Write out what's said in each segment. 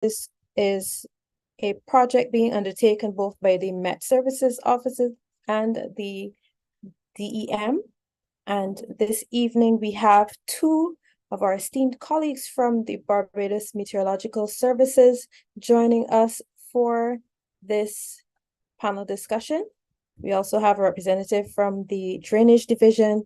This is a project being undertaken both by the Met Services offices and the DEM. And this evening, we have two of our esteemed colleagues from the Barbados Meteorological Services joining us for this panel discussion. We also have a representative from the Drainage Division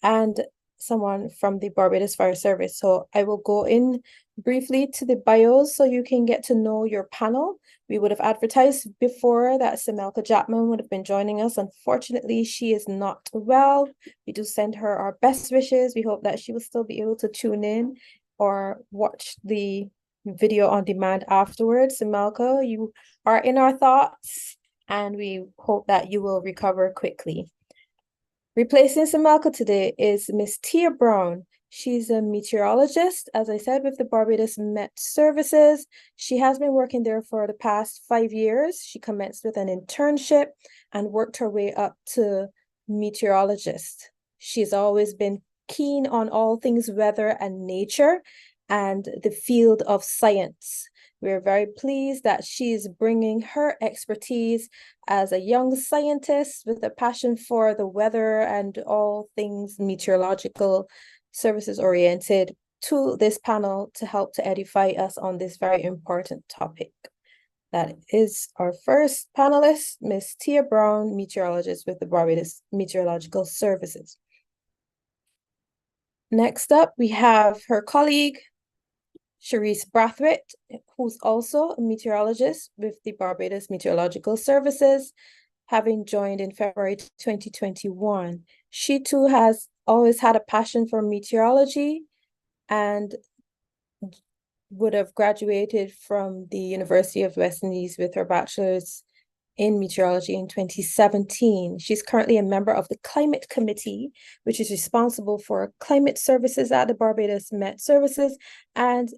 and someone from the Barbados Fire Service. So I will go in briefly to the bios so you can get to know your panel. We would have advertised before that Semelka Chapman would have been joining us. Unfortunately, she is not well. We do send her our best wishes. We hope that she will still be able to tune in or watch the video on demand afterwards. Semelka, you are in our thoughts, and we hope that you will recover quickly. Replacing Semelka today is Miss Tia Brown. She's a meteorologist, as I said, with the Barbados Met Services. She has been working there for the past 5 years. She commenced with an internship and worked her way up to meteorologist. She's always been keen on all things weather and nature and the field of science. We're very pleased that she's bringing her expertise as a young scientist with a passion for the weather and all things meteorological services oriented to this panel to help to edify us on this very important topic. That is our first panelist, Ms. Tia Brown, meteorologist with the Barbados Meteorological Services. Next up, we have her colleague, Cherise Brathwaite, who's also a meteorologist with the Barbados Meteorological Services, having joined in February 2021. She too has always had a passion for meteorology and would have graduated from the University of West Indies with her bachelor's in meteorology in 2017. She's currently a member of the Climate Committee, which is responsible for climate services at the Barbados Met Services, and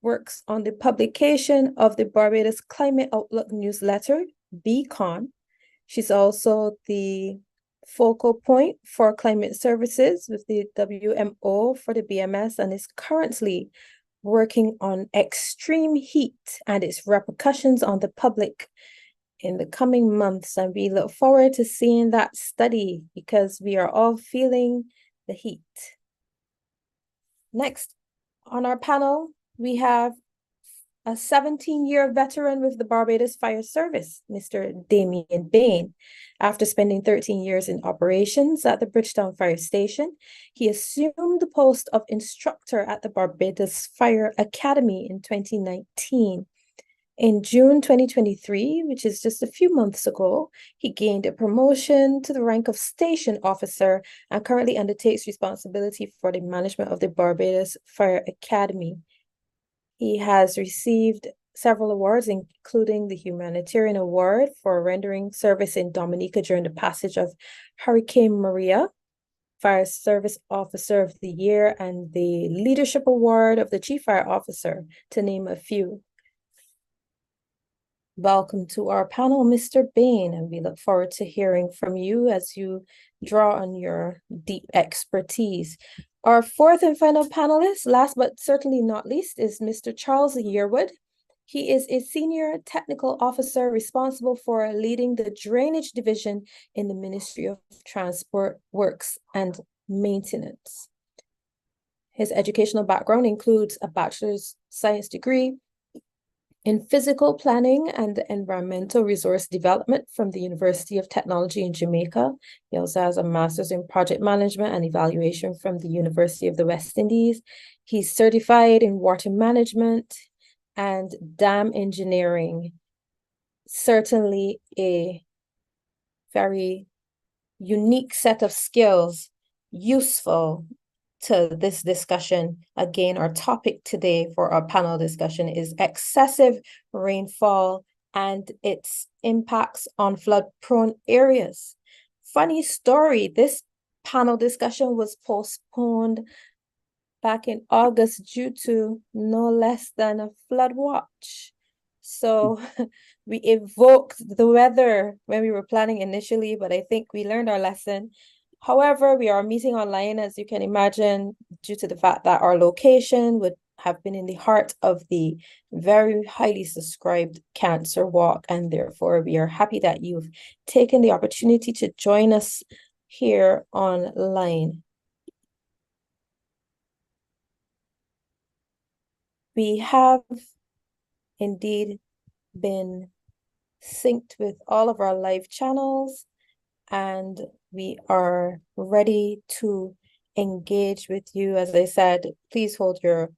works on the publication of the Barbados Climate Outlook newsletter, Beacon. She's also the focal point for climate services with the WMO for the BMS and is currently working on extreme heat and its repercussions on the public in the coming months. And we look forward to seeing that study because we are all feeling the heat. Next on our panel, we have a 17-year veteran with the Barbados Fire Service, Mr. Damien Bain. After spending 13 years in operations at the Bridgetown Fire Station, he assumed the post of instructor at the Barbados Fire Academy in 2019. In June 2023, which is just a few months ago, he gained a promotion to the rank of station officer and currently undertakes responsibility for the management of the Barbados Fire Academy. He has received several awards, including the Humanitarian Award for rendering service in Dominica during the passage of Hurricane Maria, Fire Service Officer of the Year, and the Leadership Award of the Chief Fire Officer, to name a few. Welcome to our panel, Mr. Bain, and we look forward to hearing from you as you draw on your deep expertise. Our fourth and final panelist, last but certainly not least, is Mr. Charles Yearwood. He is a senior technical officer responsible for leading the Drainage Division in the Ministry of Transport, Works and Maintenance. His educational background includes a bachelor's science degree in physical planning and environmental resource development from the University of Technology in Jamaica. He also has a master's in project management and evaluation from the University of the West Indies. He's certified in water management and dam engineering. Certainly a very unique set of skills, useful to this discussion. Again, our topic today for our panel discussion is excessive rainfall and its impacts on flood-prone areas. Funny story, this panel discussion was postponed back in August due to no less than a flood watch. So we evoked the weather when we were planning initially, but I think we learned our lesson. However, we are meeting online, as you can imagine, due to the fact that our location would have been in the heart of the very highly subscribed Cancer Walk, and therefore we are happy that you've taken the opportunity to join us here online. We have indeed been synced with all of our live channels, and we are ready to engage with you. As I said, please hold your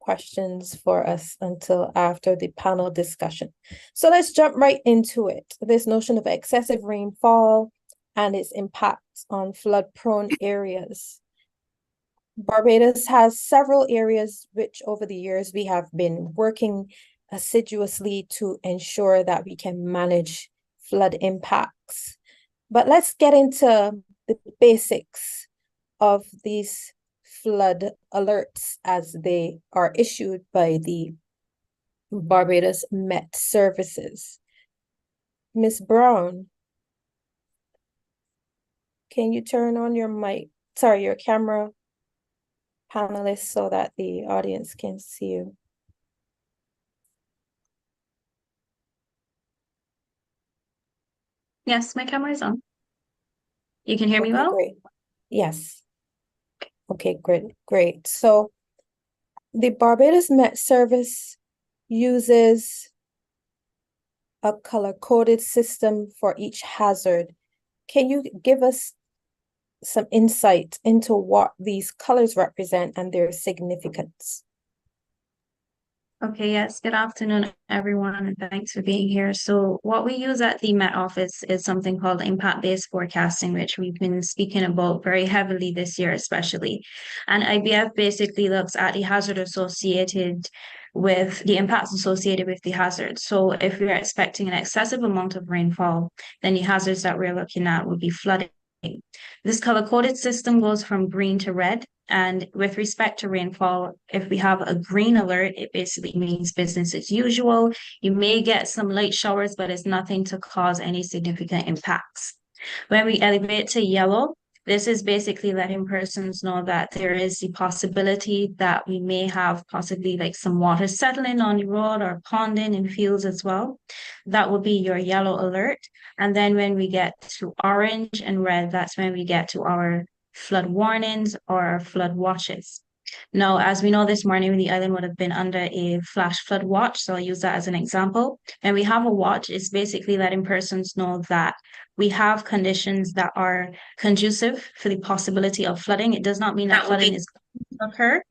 questions for us until after the panel discussion. So let's jump right into it. This notion of excessive rainfall and its impacts on flood-prone areas. Barbados has several areas which over the years we have been working assiduously to ensure that we can manage flood impacts. But let's get into the basics of these flood alerts as they are issued by the Barbados Met Services. Ms. Brown, can you turn on your mic, your camera, panelists, so that the audience can see you? Yes, my camera is on. You can hear me well? Great. Yes. Okay, great. So the Barbados Met Service uses a color-coded system for each hazard. Can you give us some insight into what these colors represent and their significance? Okay, yes. Good afternoon, everyone, and thanks for being here. So what we use at the Met Office is something called impact-based forecasting, which we've been speaking about very heavily this year, especially. And IBF basically looks at the hazard associated with the impacts associated with the hazard. So if we're expecting an excessive amount of rainfall, then the hazards that we're looking at would be flooding. This color-coded system goes from green to red. And with respect to rainfall, if we have a green alert, it basically means business as usual. You may get some light showers, but it's nothing to cause any significant impacts. When we elevate to yellow, this is basically letting persons know that there is the possibility that we may have possibly like some water settling on the road or ponding in fields as well. That would be your yellow alert. And then when we get to orange and red, that's when we get to our flood warnings or flood watches. Now, as we know, this morning the island would have been under a flash flood watch. So I'll use that as an example. And we have a watch, it's basically letting persons know that we have conditions that are conducive for the possibility of flooding. It does not mean that flooding is going to occur,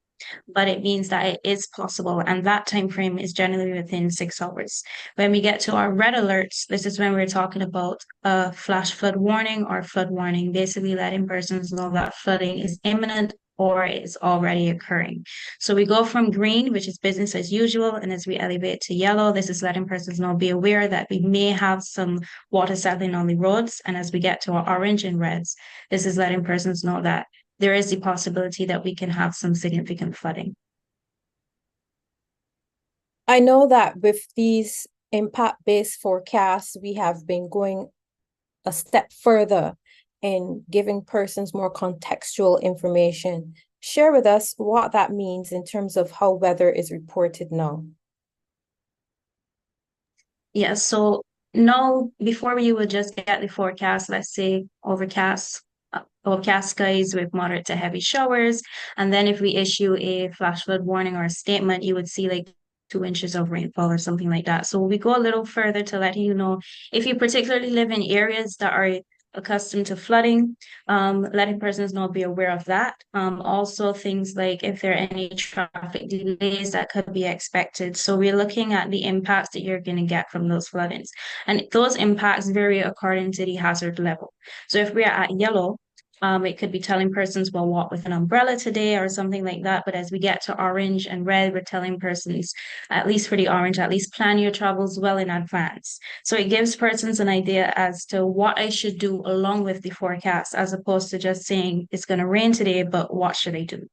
but it means that it is possible. And that time frame is generally within 6 hours. When we get to our red alerts, this is when we're talking about a flash flood warning or flood warning, basically letting persons know that flooding is imminent or is already occurring. So we go from green, which is business as usual, and as we elevate to yellow, this is letting persons know, be aware that we may have some water settling on the roads. And as we get to our orange and reds, this is letting persons know that there is the possibility that we can have some significant flooding. I know that with these impact-based forecasts, we have been going a step further in giving persons more contextual information. Share with us what that means in terms of how weather is reported now. Yeah, so now before you would just get the forecast, let's say overcast skies with moderate to heavy showers. And then if we issue a flash flood warning or a statement, you would see like 2 inches of rainfall or something like that. So we go a little further to letting you know if you particularly live in areas that are accustomed to flooding, letting persons know, be aware of that. Also things like if there are any traffic delays that could be expected. So we're looking at the impacts that you're going to get from those floodings. And those impacts vary according to the hazard level. So if we are at yellow, it could be telling persons, well, walk with an umbrella today or something like that. But as we get to orange and red, we're telling persons, at least for the orange, at least plan your travels well in advance. So it gives persons an idea as to what I should do along with the forecast, as opposed to just saying it's going to rain today, but what should I do?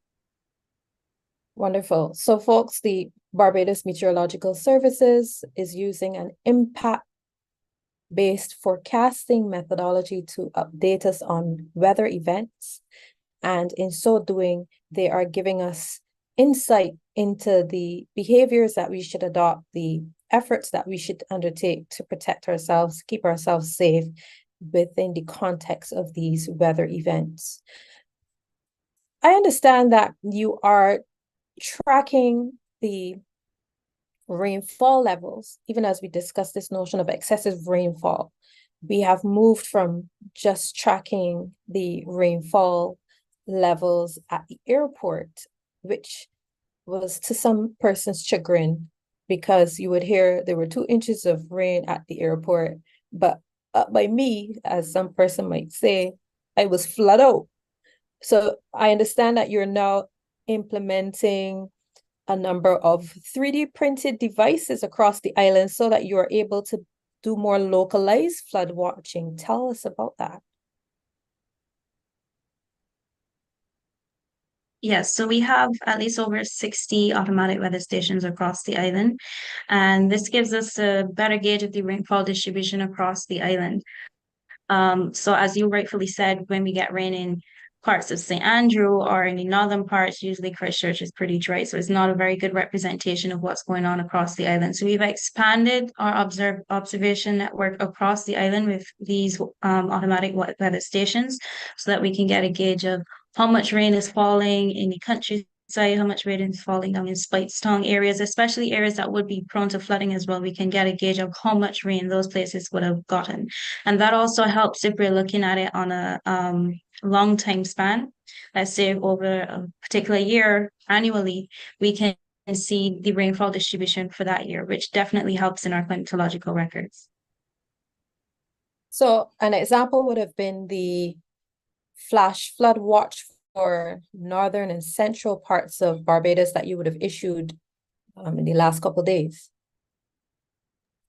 Wonderful. So folks, the Barbados Meteorological Services is using an impact-based forecasting methodology to update us on weather events. And in so doing, they are giving us insight into the behaviors that we should adopt, the efforts that we should undertake to protect ourselves, keep ourselves safe within the context of these weather events. I understand that you are tracking the rainfall levels, even as we discuss this notion of excessive rainfall. We have moved from just tracking the rainfall levels at the airport, which was to some person's chagrin, because you would hear there were 2 inches of rain at the airport, but up by me, as some person might say, I was flooded out. So I understand that you're now implementing a number of 3D printed devices across the island so that you are able to do more localized flood watching. Tell us about that. Yes, so we have at least over 60 automatic weather stations across the island, and this gives us a better gauge of the rainfall distribution across the island. So as you rightfully said, when we get rain in parts of St. Andrew or in the northern parts, usually Christchurch is pretty dry. So it's not a very good representation of what's going on across the island. So we've expanded our observation network across the island with these automatic weather stations so that we can get a gauge of how much rain is falling in the countryside, how much rain is falling down in Spitstown areas, especially areas that would be prone to flooding as well. We can get a gauge of how much rain those places would have gotten. And that also helps if we're looking at it on a long time span. Let's say over a particular year annually, we can see the rainfall distribution for that year, which definitely helps in our climatological records. So an example would have been the flash flood watch for northern and central parts of Barbados that you would have issued in the last couple of days.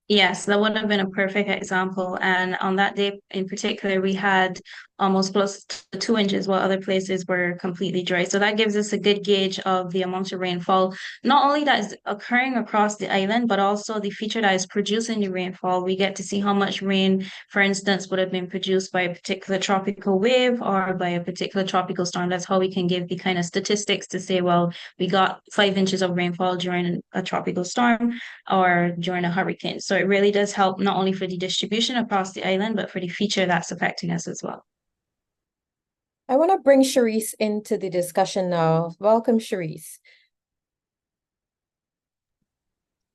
Yes, that would have been a perfect example. And on that day in particular, we had almost close to 2 inches, while other places were completely dry. So that gives us a good gauge of the amount of rainfall, not only that is occurring across the island, but also the feature that is producing the rainfall. We get to see how much rain, for instance, would have been produced by a particular tropical wave or by a particular tropical storm. That's how we can give the kind of statistics to say, well, we got 5 inches of rainfall during a tropical storm or during a hurricane. So it really does help not only for the distribution across the island, but for the feature that's affecting us as well. I want to bring Charisse into the discussion now. Welcome, Charisse.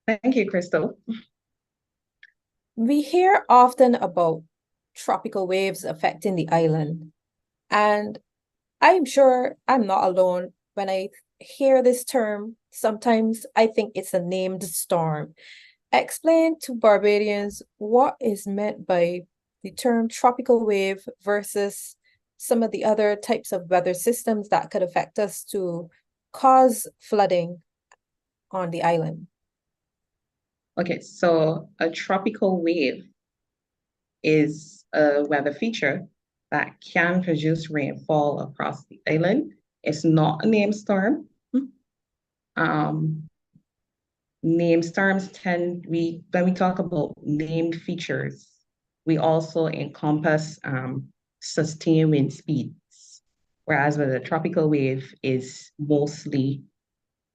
Thank you, Crystal. We hear often about tropical waves affecting the island, and I'm sure I'm not alone when I hear this term. Sometimes I think it's a named storm. Explain to Barbadians what is meant by the term tropical wave versus some of the other types of weather systems that could affect us to cause flooding on the island. Okay, so a tropical wave is a weather feature that can produce rainfall across the island. It's not a named storm. Named storms when we talk about named features, we also encompass sustained wind speeds, whereas with a tropical wave is mostly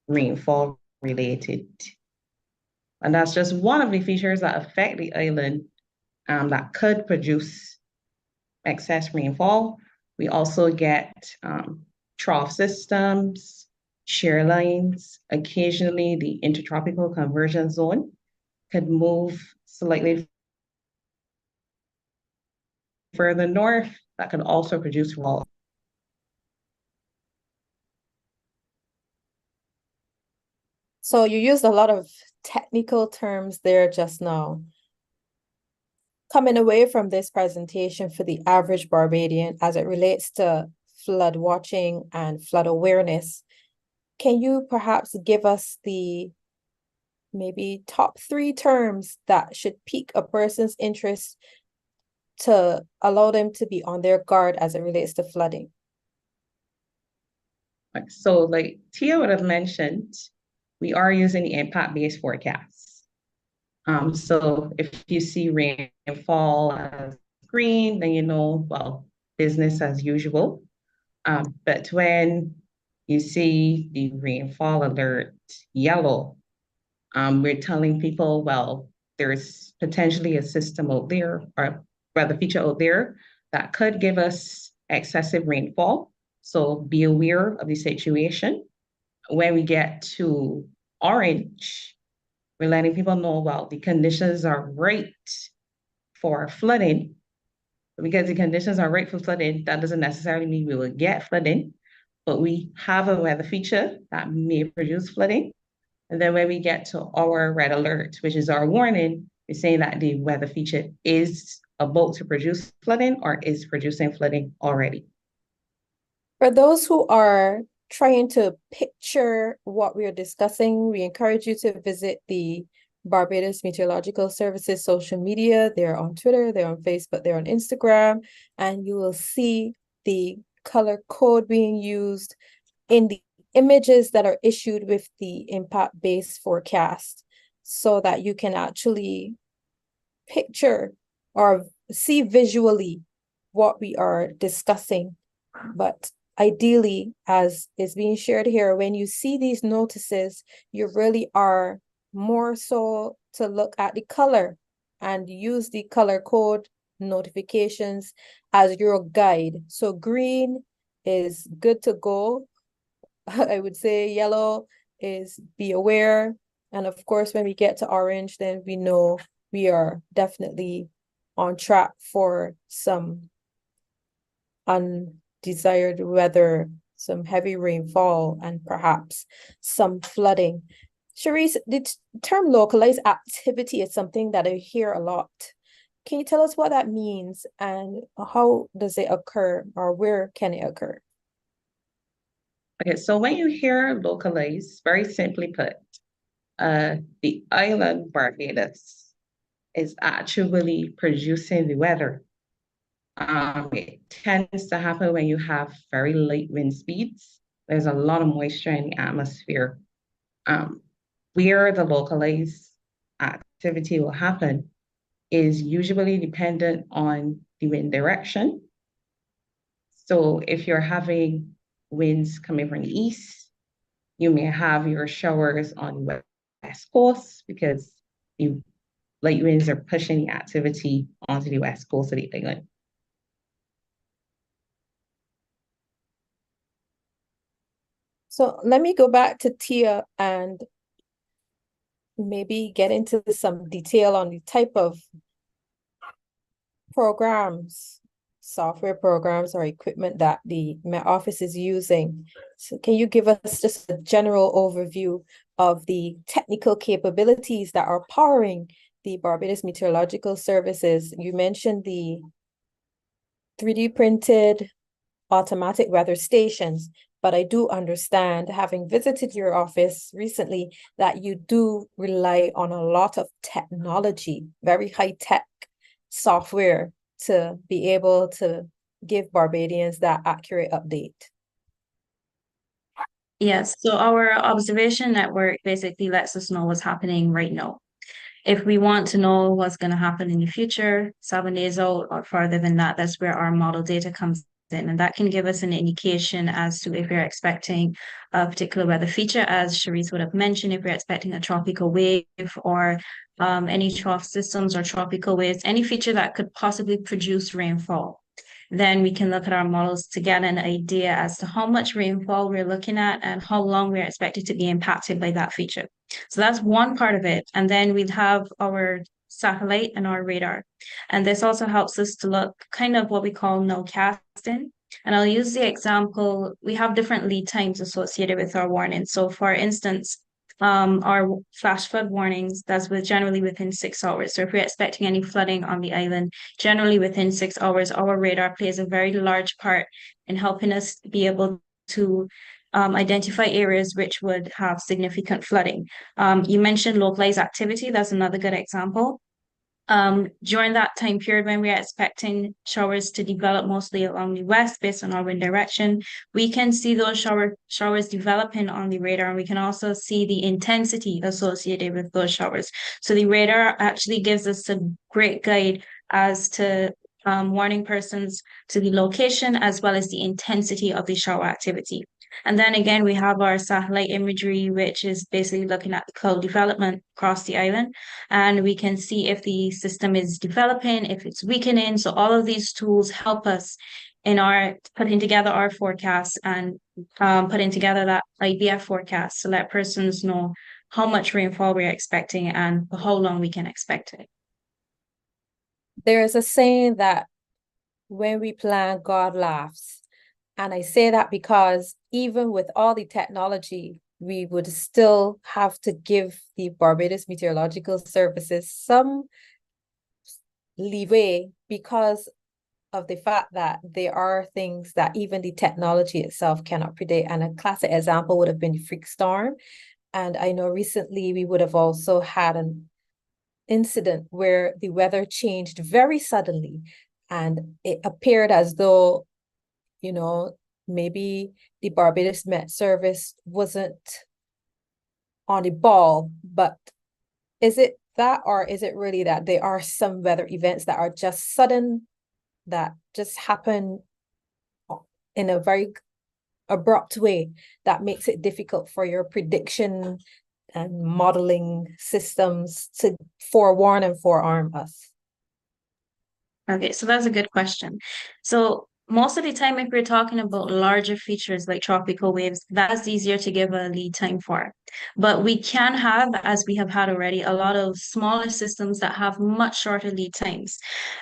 rainfall related. And that's just one of the features that affect the island that could produce excess rainfall. We also get trough systems, shear lines. Occasionally, the intertropical convergence zone could move slightly further north. That could also produce rainfall. So you used a lot of technical terms there just now. Coming away from this presentation for the average Barbadian as it relates to flood watching and flood awareness, can you perhaps give us the maybe top 3 terms that should pique a person's interest to allow them to be on their guard as it relates to flooding? So like Tia would have mentioned, we are using the impact-based forecasts. So if you see rainfall as green, then you know, well, business as usual. But when you see the rainfall alert yellow. We're telling people, well, there's potentially a system out there, or rather feature out there that could give us excessive rainfall. So be aware of the situation. When we get to orange, we're letting people know, well, the conditions are right for flooding. Because the conditions are right for flooding, that doesn't necessarily mean we will get flooding, but we have a weather feature that may produce flooding. And then when we get to our red alert, which is our warning, we're saying that the weather feature is about to produce flooding or is producing flooding already. For those who are trying to picture what we are discussing, we encourage you to visit the Barbados Meteorological Services social media. They're on Twitter, they're on Facebook, they're on Instagram, and you will see the color code being used in the images that are issued with the impact-based forecast so that you can actually picture or see visually what we are discussing. But ideally, as is being shared here, when you see these notices, you really are more so to look at the color and use the color code notifications as your guide. So green is good to go. I would say yellow is be aware. And of course, when we get to orange, then we know we are definitely on track for some undesired weather, some heavy rainfall, and perhaps some flooding. Cherise, the term localized activity is something that I hear a lot. Can you tell us what that means and how does it occur, or where can it occur? Okay, so when you hear localized, very simply put, the island Barbados is actually producing the weather. It tends to happen when you have very light wind speeds. There's a lot of moisture in the atmosphere. Where the localized activity will happen is usually dependent on the wind direction. So if you're having winds coming from the east, you may have your showers on the west coast because the light winds are pushing the activity onto the west coast of the island. So let me go back to Tia and maybe get into some detail on the type of programs, software programs or equipment that the Met Office is using. So can you give us just a general overview of the technical capabilities that are powering the Barbados Meteorological Services? You mentioned the 3D printed automatic weather stations, but I do understand, having visited your office recently, that you do rely on a lot of technology, very high-tech software to be able to give Barbadians that accurate update. Yes, so our observation network basically lets us know what's happening right now. If we want to know what's going to happen in the future, 7 days out or farther than that, that's where our model data comes in. And that can give us an indication as to if we're expecting a particular weather feature, as Cherise would have mentioned, if we're expecting a tropical wave or any trough systems or tropical waves, any feature that could possibly produce rainfall. Then we can look at our models to get an idea as to how much rainfall we're looking at and how long we're expected to be impacted by that feature. So that's one part of it. And then we'd have our satellite and our radar. And this also helps us to look kind of what we call nowcasting. And I'll use the example, we have different lead times associated with our warnings. So for instance, our flash flood warnings, that's generally within 6 hours. So if we're expecting any flooding on the island, generally within 6 hours, our radar plays a very large part in helping us be able to identify areas which would have significant flooding. You mentioned localized activity. That's another good example. During that time period when we are expecting showers to develop mostly along the west based on our wind direction, we can see those showers developing on the radar, and we can also see the intensity associated with those showers. So the radar actually gives us a great guide as to warning persons to the location as well as the intensity of the shower activity. And then again, we have our satellite imagery, which is basically looking at the cloud development across the island. And we can see if the system is developing, if it's weakening. So all of these tools help us in our putting together our forecasts and putting together that IBF forecast to let persons know how much rainfall we're expecting and for how long we can expect it. There is a saying that when we plan, God laughs. And I say that because even with all the technology, we would still have to give the Barbados Meteorological Services some leeway because of the fact that there are things that even the technology itself cannot predict. And a classic example would have been the freak storm. And I know recently we would have also had an incident where the weather changed very suddenly and it appeared as though, maybe the Barbados Met Service wasn't on the ball, but is it that, or is it really that there are some weather events that are just sudden, that just happen in a very abrupt way that makes it difficult for your prediction and modeling systems to forewarn and forearm us? Okay, so that's a good question. So most of the time, if we're talking about larger features like tropical waves, that's easier to give a lead time for. But we can have, as we have had already, a lot of smaller systems that have much shorter lead times.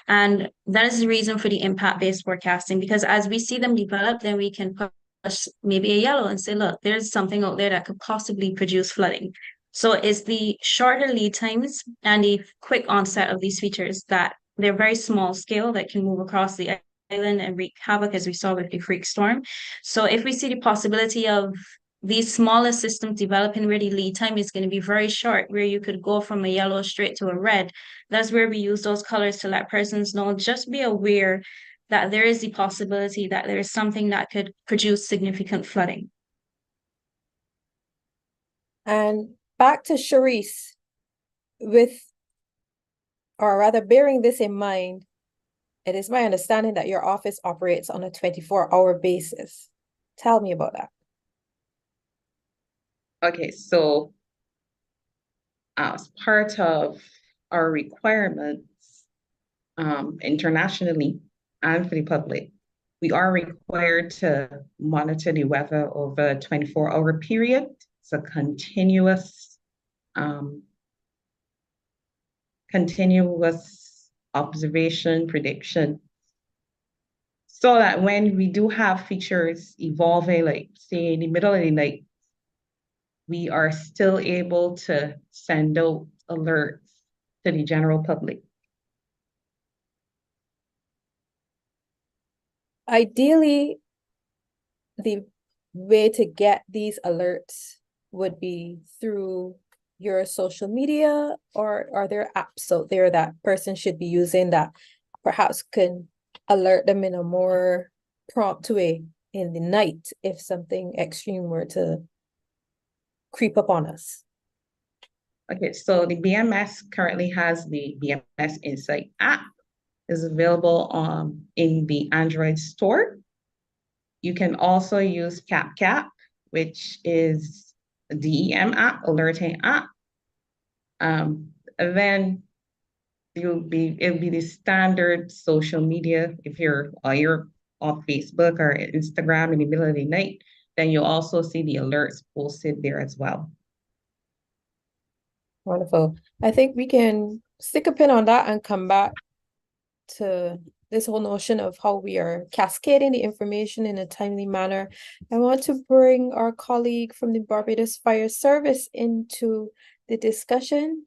And that is the reason for the impact-based forecasting, because as we see them develop, then we can push maybe a yellow and say, look, there's something out there that could possibly produce flooding. So it's the shorter lead times and the quick onset of these features that they're very small scale that can move across the island and wreak havoc, as we saw with the freak storm. So if we see the possibility of these smaller systems developing where the lead time is going to be very short, where you could go from a yellow straight to a red, that's where we use those colors to let persons know, just be aware that there is the possibility that there is something that could produce significant flooding. And back to Charisse, or rather bearing this in mind, it is my understanding that your office operates on a 24-hour basis. Tell me about that. Okay, so as part of our requirements internationally and for the public, we are required to monitor the weather over a 24-hour period. It's a continuous observation prediction, so that when we do have features evolving, like say in the middle of the night, we are still able to send out alerts to the general public. Ideally, the way to get these alerts would be through your social media, or are there apps out there that person should be using that perhaps can alert them in a more prompt way in the night if something extreme were to creep up on us? Okay, so the BMS currently has the BMS Insight app. Is available in the Android store. You can also use CapCap, which is a DEM app, alerting app. And then it'll be the standard social media. If you're on Facebook or Instagram in the middle of the night, then you'll also see the alerts posted there as well. Wonderful. I think we can stick a pin on that and come back to this whole notion of how we are cascading the information in a timely manner. I want to bring our colleague from the Barbados Fire Service into the discussion.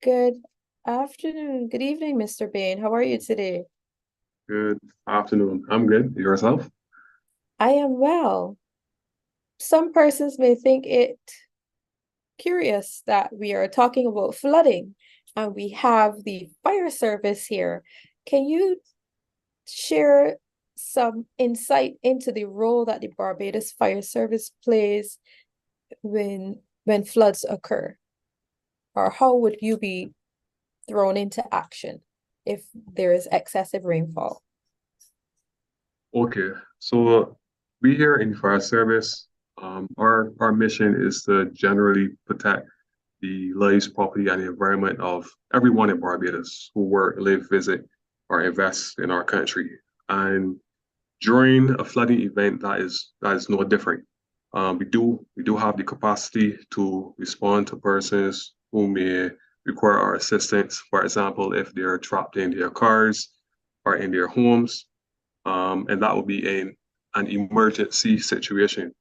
Good afternoon, good evening, Mr. Bain. How are you today? Good afternoon. I'm good. Yourself? I am well. Some persons may think it curious that we are talking about flooding and we have the fire service here. Can you share some insight into the role that the Barbados Fire Service plays when floods occur? Or how would you be thrown into action if there is excessive rainfall? Okay. So we here in fire service, Our mission is to generally protect the lives, property, and the environment of everyone in Barbados who work, live, visit, or invest in our country. And during a flooding event, that is no different. We do have the capacity to respond to persons who may require our assistance. For example, if they're trapped in their cars or in their homes, and that would be an emergency situation.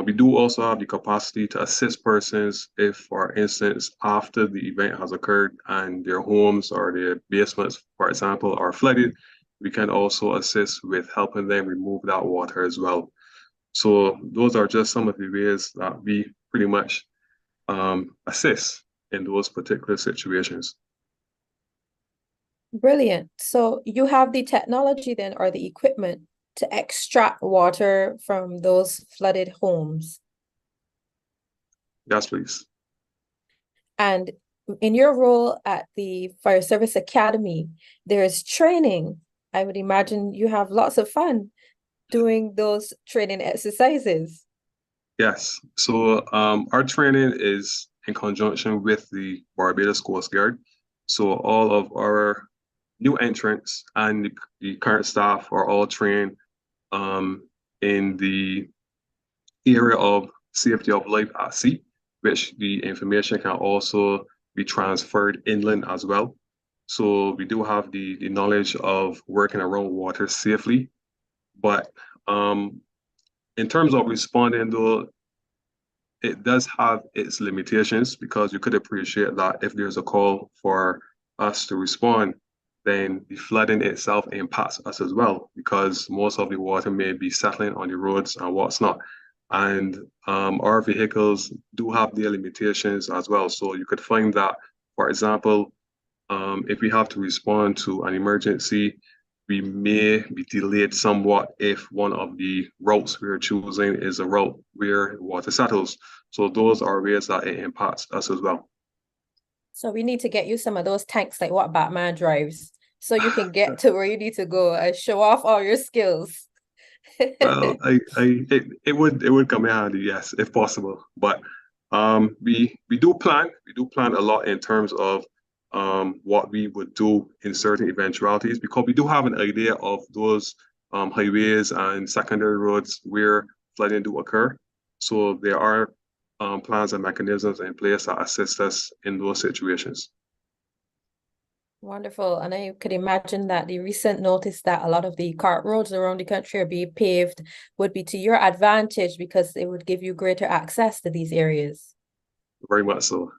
We do also have the capacity to assist persons if, for instance, after the event has occurred and their homes or their basements, for example, are flooded, we can also assist with helping them remove that water as well. So those are just some of the ways that we pretty much assist in those particular situations. Brilliant. So you have the technology then or the equipment to extract water from those flooded homes. Yes, please. And in your role at the Fire Service Academy, there's training. I would imagine you have lots of fun doing those training exercises. Yes. So our training is in conjunction with the Barbados Coast Guard. So all of our new entrants and the current staff are all trained in the area of safety of life at sea, which the information can also be transferred inland as well. So we do have the knowledge of working around water safely. But in terms of responding, though, it does have its limitations because you could appreciate that if there's a call for us to respond, then the flooding itself impacts us as well because most of the water may be settling on the roads and what's not. And our vehicles do have their limitations as well. So you could find that, for example, if we have to respond to an emergency, we may be delayed somewhat if one of the routes we're choosing is a route where water settles. So those are ways that it impacts us as well. So we need to get you some of those tanks like what Batman drives so you can get to where you need to go and show off all your skills. Well, it would come in handy, yes, if possible. But we do plan a lot in terms of what we would do in certain eventualities because we do have an idea of those highways and secondary roads where flooding do occur. So there are plans and mechanisms in place that assist us in those situations. Wonderful. And I could imagine that the recent notice that a lot of the cart roads around the country are being paved would be to your advantage because it would give you greater access to these areas. Very much so.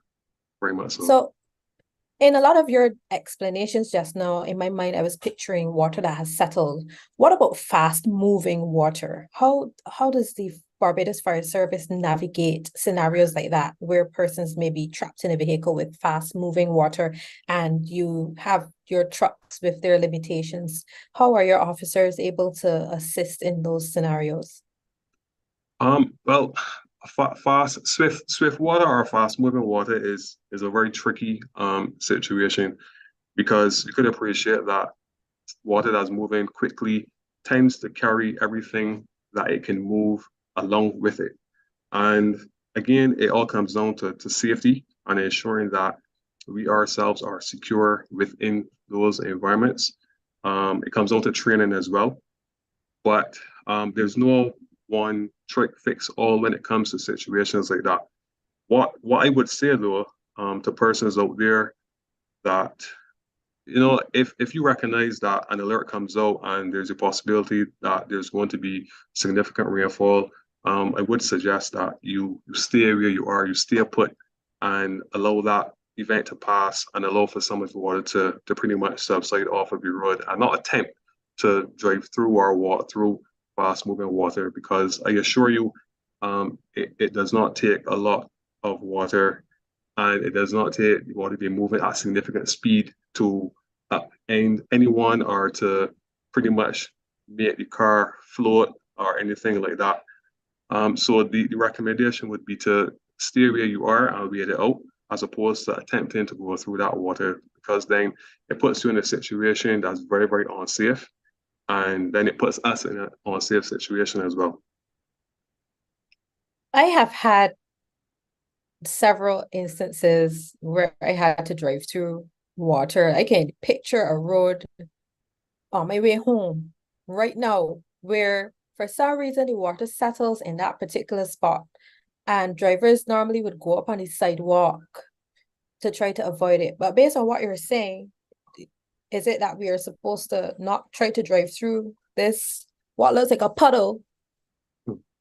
Very much so. So in a lot of your explanations just now, in my mind, I was picturing water that has settled. What about fast moving water? How does the Barbados Fire Service navigate scenarios like that, where persons may be trapped in a vehicle with fast moving water and you have your trucks with their limitations? How are your officers able to assist in those scenarios? Well, swift water or fast moving water is a very tricky situation because you could appreciate that water that's moving quickly tends to carry everything that it can move along with it. And again, it all comes down to safety and ensuring that we ourselves are secure within those environments. It comes down to training as well. But there's no one trick fix all when it comes to situations like that. What I would say though, to persons out there that if you recognize that an alert comes out and there's a possibility that there's going to be significant rainfall, I would suggest that you stay where you are, you stay put, and allow that event to pass and allow for some of the water to pretty much subside off of your road and not attempt to drive through or walk through fast moving water because I assure you, it does not take a lot of water and it does not take water to be moving at significant speed to end anyone or to pretty much make the car float or anything like that. So the recommendation would be to stay where you are and wait it out as opposed to attempting to go through that water because then it puts you in a situation that's very, very unsafe. And then it puts us in an unsafe situation as well. I have had several instances where I had to drive through water. I can picture a road on my way home right now where for some reason the water settles in that particular spot. And drivers normally would go up on the sidewalk to try to avoid it. But based on what you're saying, is it that we are supposed to not try to drive through this, what looks like a puddle,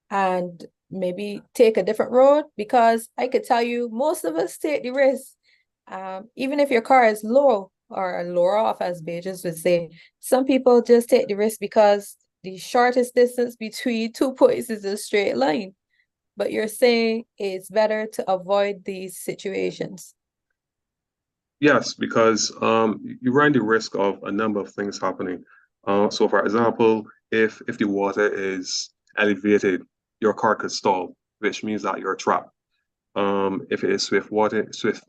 and maybe take a different road? Because I could tell you, most of us take the risk. Even if your car is low or lower off, as Beatrice would say, some people just take the risk because the shortest distance between 2 points is a straight line. But you're saying it's better to avoid these situations. Yes, because you run the risk of a number of things happening. So, for example, if the water is elevated, your car could stall, which means that you're trapped. If it is swift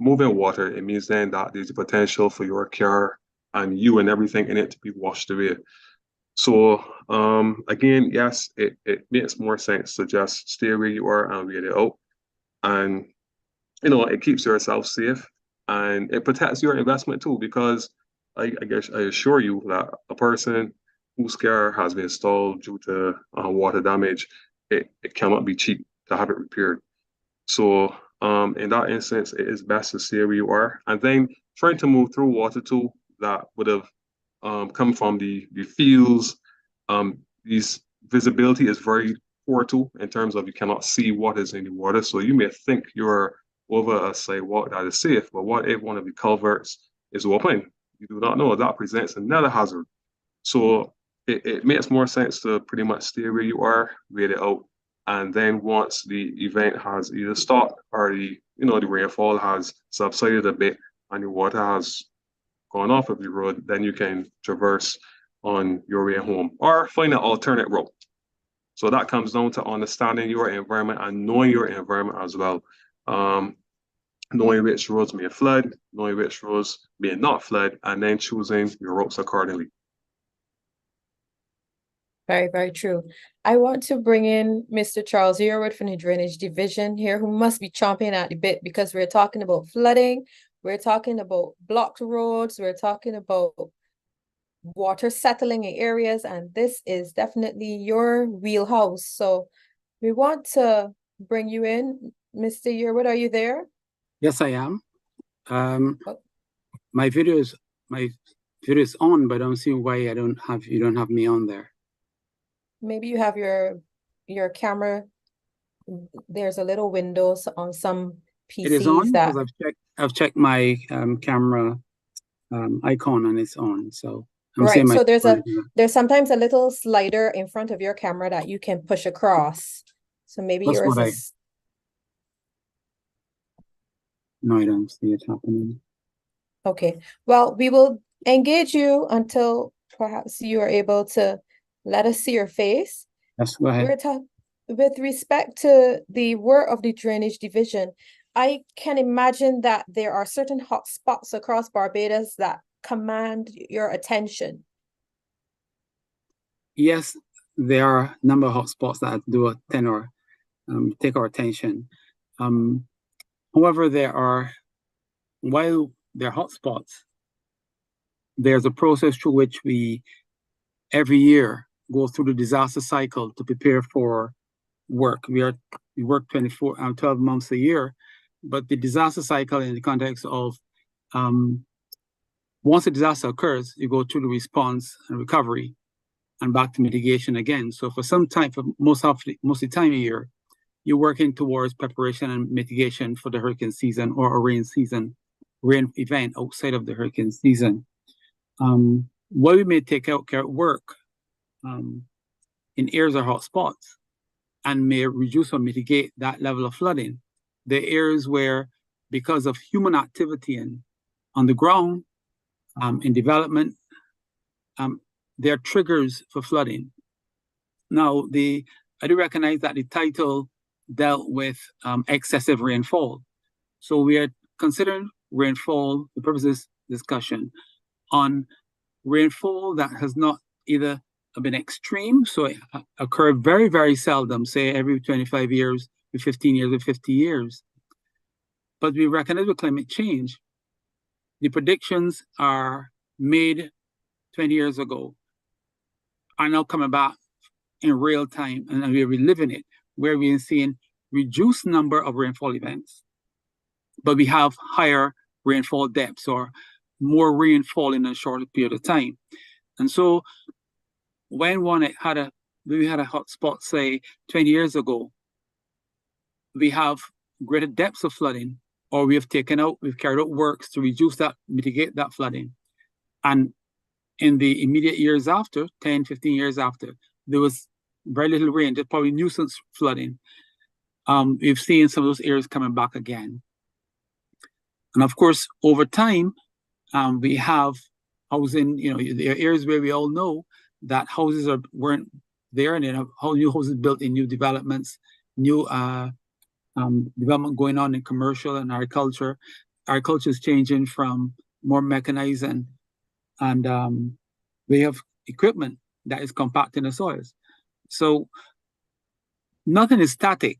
moving water, it means then that there's a potential for your car and you and everything in it to be washed away. So, again, yes, it makes more sense to just stay where you are and wait it out. And it keeps yourself safe and it protects your investment too, because I guess I assure you that a person whose car has been stalled due to water damage, it cannot be cheap to have it repaired. So in that instance, it is best to stay where you are. And then trying to move through water too that would have come from the fields. These visibility is very poor too in terms of you cannot see what is in the water. So you may think you're over a sidewalk that is safe, but what if one of the culverts is open? You do not know. That presents another hazard. So it makes more sense to pretty much stay where you are, wait it out. And then once the event has either stopped or the rainfall has subsided a bit and the water has gone off of the road, then you can traverse on your way home or find an alternate route. So that comes down to understanding your environment and knowing your environment as well. Knowing which roads may flood, knowing which roads may not flood, and then choosing your routes accordingly. Very, very true. I want to bring in Mr. Charles Yearwood from the Drainage Division here, who must be chomping at the bit because we're talking about flooding, we're talking about blocked roads, we're talking about water settling in areas, and this is definitely your wheelhouse. So we want to bring you in. Mr. Yearwood, are you there? Yes, I am. Oh. My video is on, but I don't see why you don't have me on there. Maybe you have your camera. There's a little window on some PCs it is on that because I've checked my camera icon and it's on. So I'm right. So saying there's sometimes a little slider in front of your camera that you can push across. So maybe That's yours what is. No, I don't see it happening. Okay. Well, we will engage you until perhaps you are able to let us see your face. Yes, go ahead. With respect to the work of the Drainage Division, I can imagine that there are certain hot spots across Barbados that command your attention. Yes, there are a number of hotspots that do take our attention. However, while there are hotspots, there's a process through which we every year go through the disaster cycle to prepare for work. We work 12 months a year, but the disaster cycle in the context of once a disaster occurs, you go through the response and recovery and back to mitigation again. So for some time, for most of the time of year, you're working towards preparation and mitigation for the hurricane season or a rain event outside of the hurricane season. While we may take out work in areas or hot spots and may reduce or mitigate that level of flooding, the areas where, because of human activity on the ground, in development, there are triggers for flooding. Now, I do recognize that the title dealt with excessive rainfall. So we are considering rainfall, the purpose of this discussion, on rainfall that has not either been extreme, so it occurred very, very seldom, say every 25 years, with 15 years, with 50 years. But we recognize with climate change, the predictions are made 20 years ago are now coming back in real time, and we're reliving it, where we're seeing reduced number of rainfall events, but we have higher rainfall depths or more rainfall in a shorter period of time. And so when we had a hot spot, say 20 years ago, we have greater depths of flooding, or we've carried out works to reduce that, mitigate that flooding. And in the immediate years after, 10, 15 years after, there was very little rain, just probably nuisance flooding. We've seen some of those areas coming back again. And of course, over time, we have housing, the areas where we all know that houses weren't there, and then how new houses built in new developments, new development going on in commercial and agriculture. Agriculture is changing from more mechanized and we have equipment that is compacting the soils. So nothing is static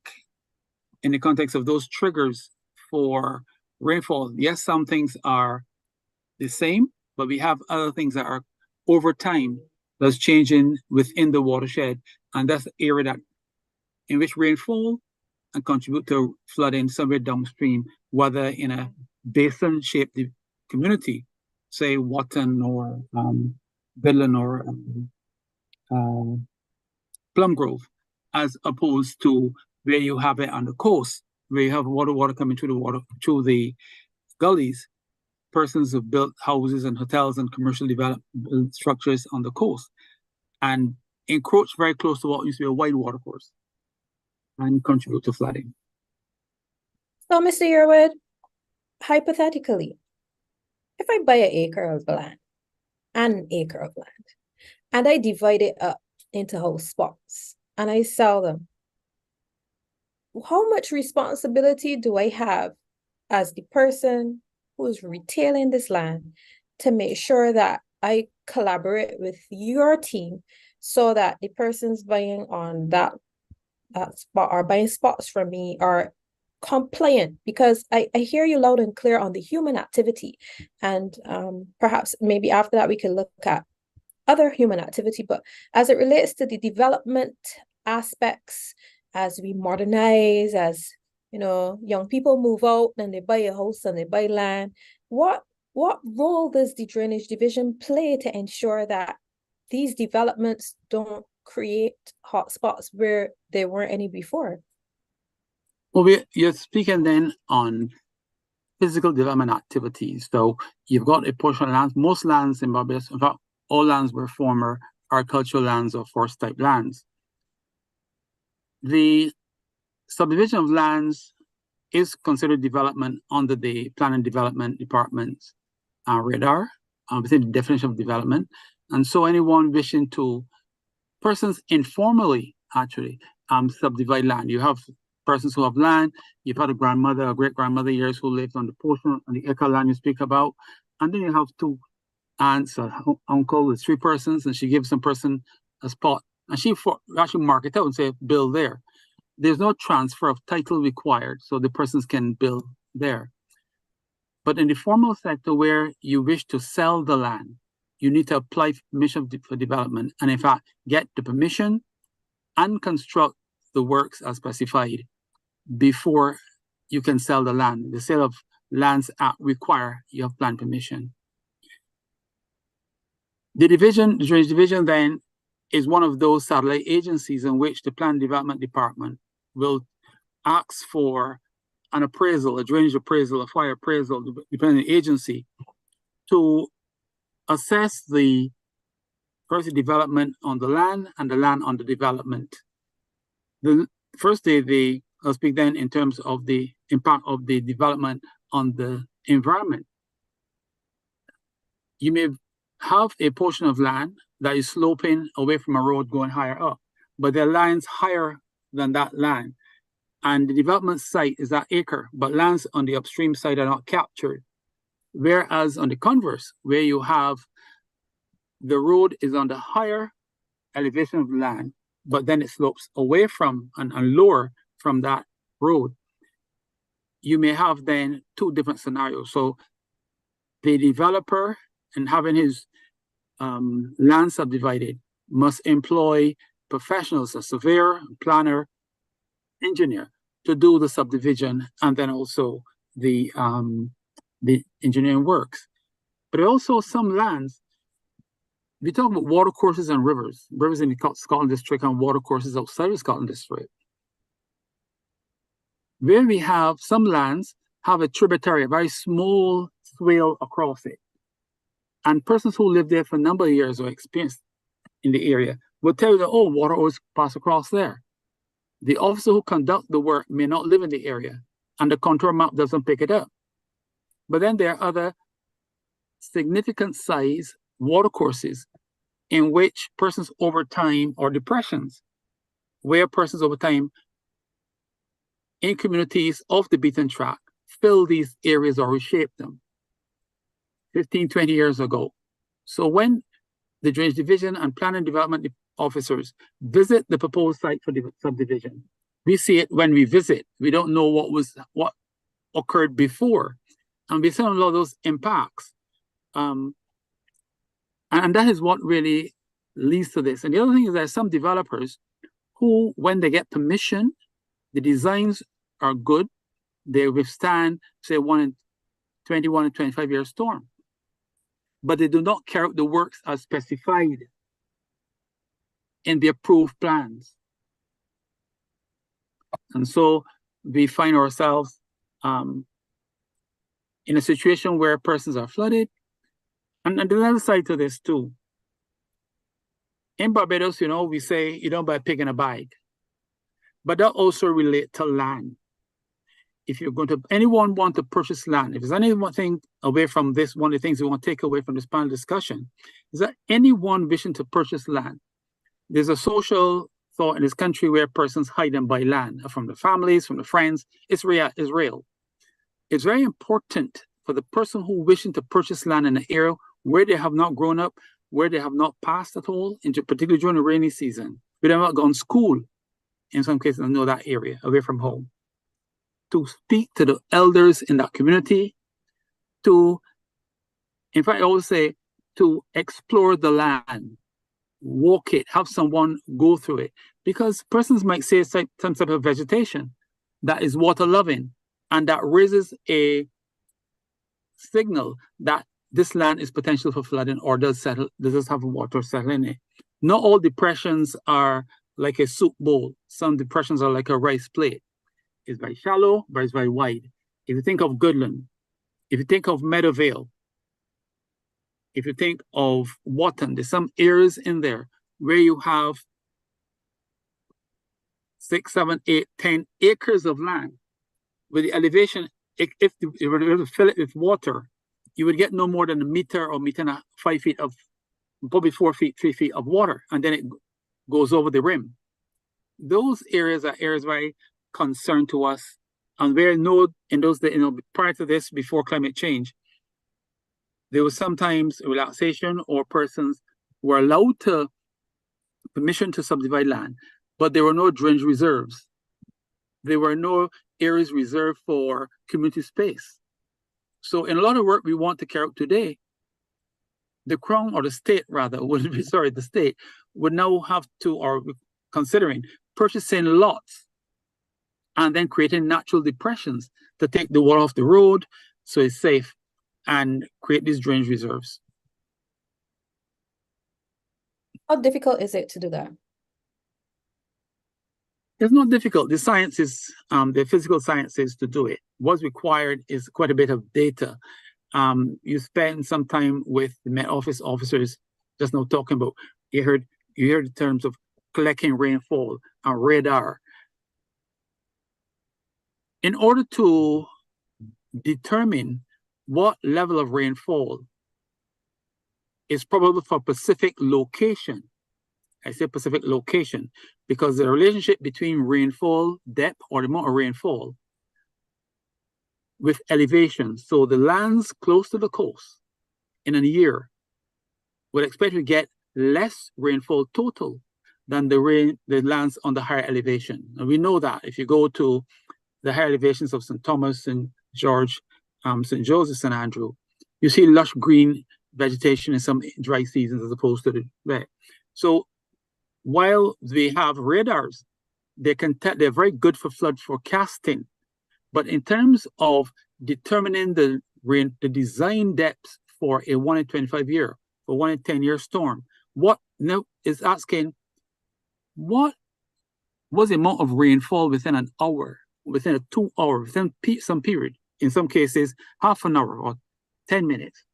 in the context of those triggers for rainfall. Yes, some things are the same, but we have other things that are over time that's changing within the watershed, and that's the area in which rainfall and contribute to flooding somewhere downstream, whether in a basin-shaped community, say Watton or Bedland or Plum Grove, as opposed to where you have it on the coast, where you have water coming through the gullies. Persons have built houses and hotels and commercial development structures on the coast and encroach very close to what used to be a wide watercourse and contribute to flooding. So, Mr. Yearwood, hypothetically, if I buy an acre of land, and I divide it up into house spots and I sell them, how much responsibility do I have as the person who is retailing this land to make sure that I collaborate with your team so that the persons buying on that spot or buying spots from me are compliant? Because I hear you loud and clear on the human activity, and perhaps maybe after that we can look at other human activity, but as it relates to the development aspects, as we modernize, as young people move out and they buy a house and they buy land, what role does the drainage division play to ensure that these developments don't create hotspots where there weren't any before? Well, you're speaking then on physical development activities. So you've got a portion of lands, most lands in Barbados, in fact, all lands were former agricultural lands or forest type lands. The subdivision of lands is considered development under the Planning and Development Department's radar within the definition of development. And so anyone wishing to, persons informally actually subdivide land. You have persons who have land, you've had a grandmother, a great-grandmother years who lived on the portion, on the acre land you speak about, and then you have two aunts, uncle, with three persons, and she gives some person a spot, and she actually mark it out and say, build there. There's no transfer of title required, so the persons can build there. But in the formal sector where you wish to sell the land, you need to apply for permission for development, and in fact, get the permission and construct the works as specified before you can sell the land. The Sale of Lands Act require you have plan permission. The drainage division then is one of those satellite agencies in which the Plan Development Department will ask for an appraisal, a drainage appraisal, a fire appraisal, depending on the agency, to assess the first development on the land and the land on the development. The first day, I'll speak then in terms of the impact of the development on the environment. You may have a portion of land that is sloping away from a road going higher up, but there are lands higher than that land. And the development site is that acre, but lands on the upstream side are not captured. Whereas on the converse, where you have the road is on the higher elevation of the land, but then it slopes away from and lower from that road, you may have then two different scenarios. So the developer, and having his land subdivided, must employ professionals, a surveyor, planner, engineer, to do the subdivision, and then also the engineering works. But also some lands, we talk about water courses and rivers in the Scotland district and water courses outside of Scotland district, where we have some lands have a tributary, a very small swale across it. And persons who live there for a number of years or experienced in the area will tell you that, oh, water always pass across there. The officer who conduct the work may not live in the area, and the contour map doesn't pick it up. But then there are other significant size water courses in which persons over time, or depressions, where persons over time in communities off the beaten track fill these areas or reshape them 15, 20 years ago. So when the Drainage Division and Planning Development officers visit the proposed site for the subdivision, we see it when we visit. We don't know what occurred before. And we see a lot of those impacts. And that is what really leads to this. And the other thing is that some developers who, when they get permission, the designs are good, they withstand, say, 21 and 25-year storm. But they do not carry out the works as specified in the approved plans. And so we find ourselves in a situation where persons are flooded. And the other side to this too. In Barbados, we say you don't buy a pig in a bag. But that also relates to land. If you're going to, anyone want to purchase land, if there's anything away from this, one of the things we want to take away from this panel discussion is that anyone wishing to purchase land, there's a social thought in this country where persons hide and buy land from the families, from the friends. It's real. It's very important for the person who wishing to purchase land in an area where they have not grown up, where they have not passed at all, particularly during the rainy season, where they have not gone to school, in some cases, I know that area, away from home, to speak to the elders in that community, in fact, I always say, to explore the land, walk it, have someone go through it, because persons might say some type of vegetation that is water loving, and that raises a signal that this land is potential for flooding or does have water settle in it. Not all depressions are like a soup bowl. Some depressions are like a rice plate. It's very shallow, but it's very wide. If you think of Goodland, if you think of Meadowvale, if you think of Wotton, there's some areas in there where you have 6, 7, 8, 10 acres of land with the elevation. If you were to fill it with water, you would get no more than a meter or meter and 5 feet of, probably 4 feet, 3 feet of water, and then it goes over the rim. Those areas are areas very concerned to us, and where in those days, prior to this, before climate change, there was sometimes relaxation or persons were allowed permission to subdivide land, but there were no drainage reserves. There were no areas reserved for community space. So in a lot of work we want to carry out today, the Crown, or the state rather, the state would now have to, or considering, purchasing lots and then creating natural depressions to take the water off the road so it's safe and create these drainage reserves. How difficult is it to do that? It's not difficult. The sciences, the physical sciences to do it. What's required is quite a bit of data. You spend some time with the Met Office officers just now talking about, you heard the terms of collecting rainfall and radar. In order to determine what level of rainfall is probable for a specific location, I say specific location, because the relationship between rainfall depth, or the amount of rainfall, with elevation. So the lands close to the coast in a year would expect to get less rainfall total than the lands on the higher elevation. And we know that if you go to the higher elevations of St. Thomas, St. George, St. Joseph, St. Andrew, you see lush green vegetation in some dry seasons as opposed to the wet. So while they have radars, they're very good for flood forecasting. But in terms of determining the design depths for a 1 in 25 year, for 1 in 10 year storm, what now is asking, what was the amount of rainfall within an hour, within a 2 hour, within some period, in some cases, half an hour or 10 minutes,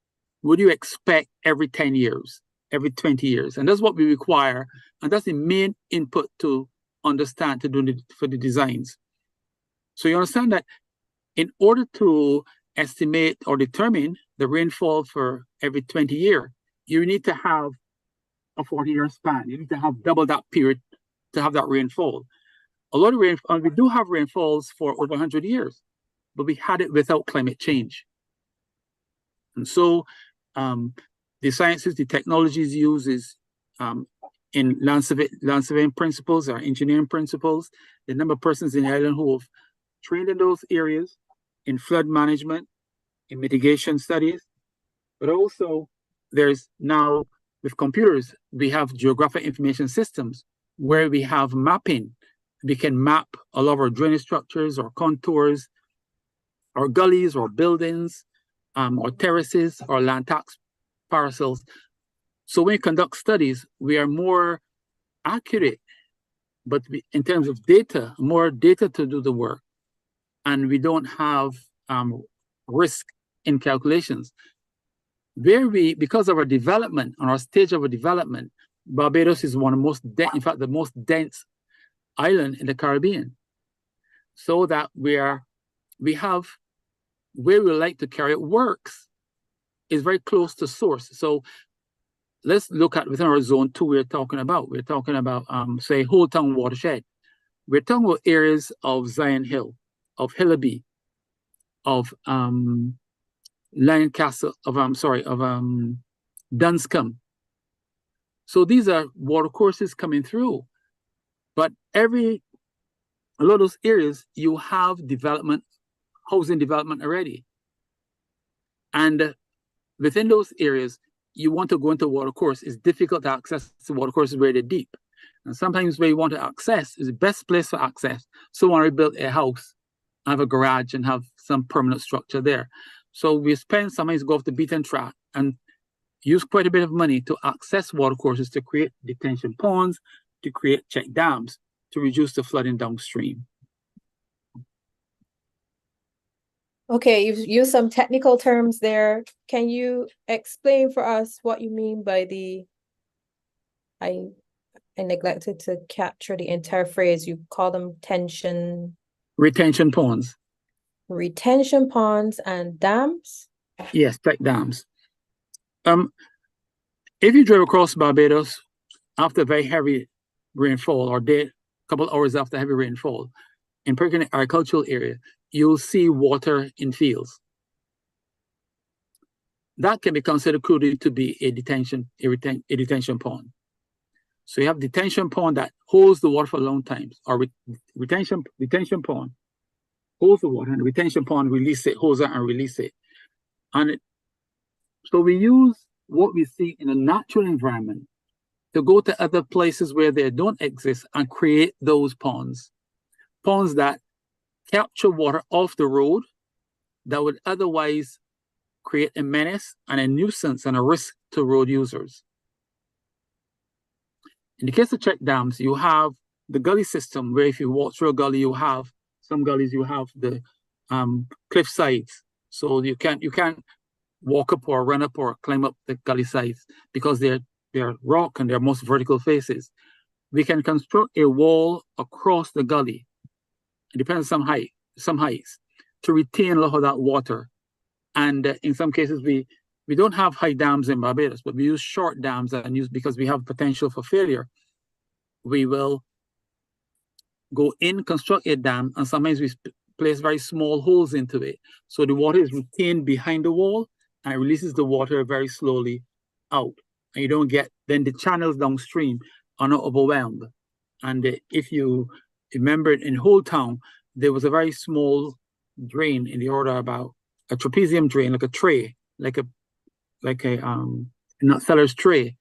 would you expect every 10 years, every 20 years? And that's what we require. And that's the main input to understand for the designs. So you understand that in order to estimate or determine the rainfall for every 20 years, you need to have a 40-year span. You need to have double that period to have that rainfall. A lot of rainfall, we do have rainfalls for over 100 years, but we had it without climate change. And so the sciences, the technologies used is in land surveying principles or engineering principles, the number of persons in the island who have trained in those areas, in flood management, in mitigation studies, but also there's now, with computers, we have geographic information systems where we have mapping. We can map a lot of our drainage structures or contours, or gullies or buildings, or terraces or land tax parcels. So when we conduct studies, we are more accurate, but in terms of data, more data to do the work. And we don't have risk in calculations. Because of our development, on our stage of our development, Barbados is one of the most, in fact, the most dense island in the Caribbean. So that we have where we like to carry it works is very close to source. So let's look at within our zone 2 we're talking about, say, Whole Town watershed. We're talking about areas of Zion Hill, of Hillaby, of Lancaster, of Dunscombe. So these are water courses coming through. But a lot of those areas, you have development, housing development already. And within those areas, you want to go into a water course, it's difficult to access the water courses where they're deep. And sometimes where you want to access is the best place for access. So when we build a house, have a garage and have some permanent structure there. So we sometimes go off the beaten track and use quite a bit of money to access water courses to create detention ponds, to create check dams, to reduce the flooding downstream. Okay, you've used some technical terms there. Can you explain for us what you mean by I neglected to capture the entire phrase. You call them retention ponds. Retention ponds and dams? Yes, check dams. If you drive across Barbados after very heavy rainfall or a couple hours after heavy rainfall, in particular in the agricultural area, you'll see water in fields. That can be considered to be a detention pond. So you have detention pond that holds the water for a long time, or retention pond holds the water, and the retention pond holds it and release it. So we use what we see in a natural environment to go to other places where they don't exist and create those ponds that capture water off the road that would otherwise create a menace and a nuisance and a risk to road users. In the case of check dams, you have the gully system where if you walk through a gully, you have some gullies, you have the cliff sides. So you can't walk up or run up or climb up the gully sides because they're rock and they're most vertical faces. We can construct a wall across the gully. It depends on some heights to retain a lot of that water. And in some cases, we don't have high dams in Barbados, but we use short dams because we have potential for failure. We will go in, construct a dam, and sometimes we place very small holes into it. So the water is retained behind the wall and it releases the water very slowly out. And you don't get, then the channels downstream are not overwhelmed. And if you remember in Whole Town, there was a very small drain in the order about a trapezium drain, like a tray, like a not seller's tray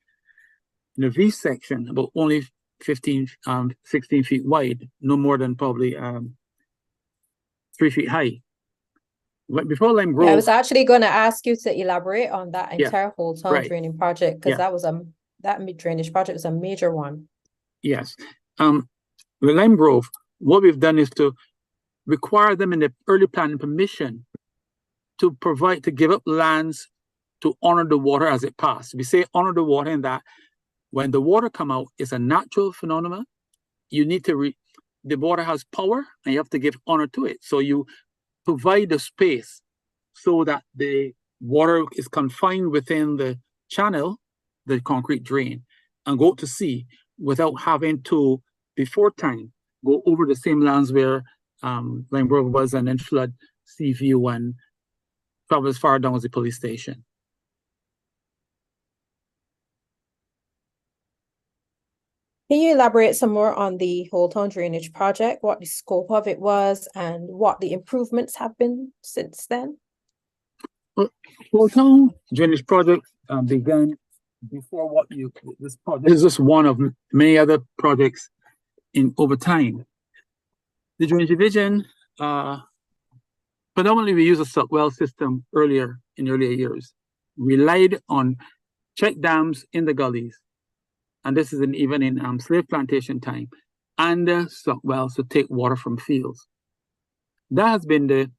in a V section, about only 15, 16 feet wide, no more than probably 3 feet high. But before Lime Grove, I was actually going to ask you to elaborate on that Yeah, entire whole town right. draining project, because Yeah. that drainage project was a major one. yes. With Lime Grove, what we've done is to require them in the early planning permission to give up lands to honor the water as it passed. We say honor the water in that when the water come out, it's a natural phenomenon. You need to the water has power and you have to give honor to it. So you provide the space so that the water is confined within the channel, the concrete drain, and go to sea without having to, before time, go over the same lands where Lime Grove was and then flood Seaview and travel as far down as the police station. Can you elaborate some more on the whole town drainage project, what the scope of it was, and what the improvements have been since then? Well, Whole Town Drainage Project began before this project. This is just one of many other projects over time. The drainage division, predominantly we use a suck well system in earlier years. Relied on check dams in the gullies, and this is even in slave plantation time, and suck wells to take water from fields. That has been the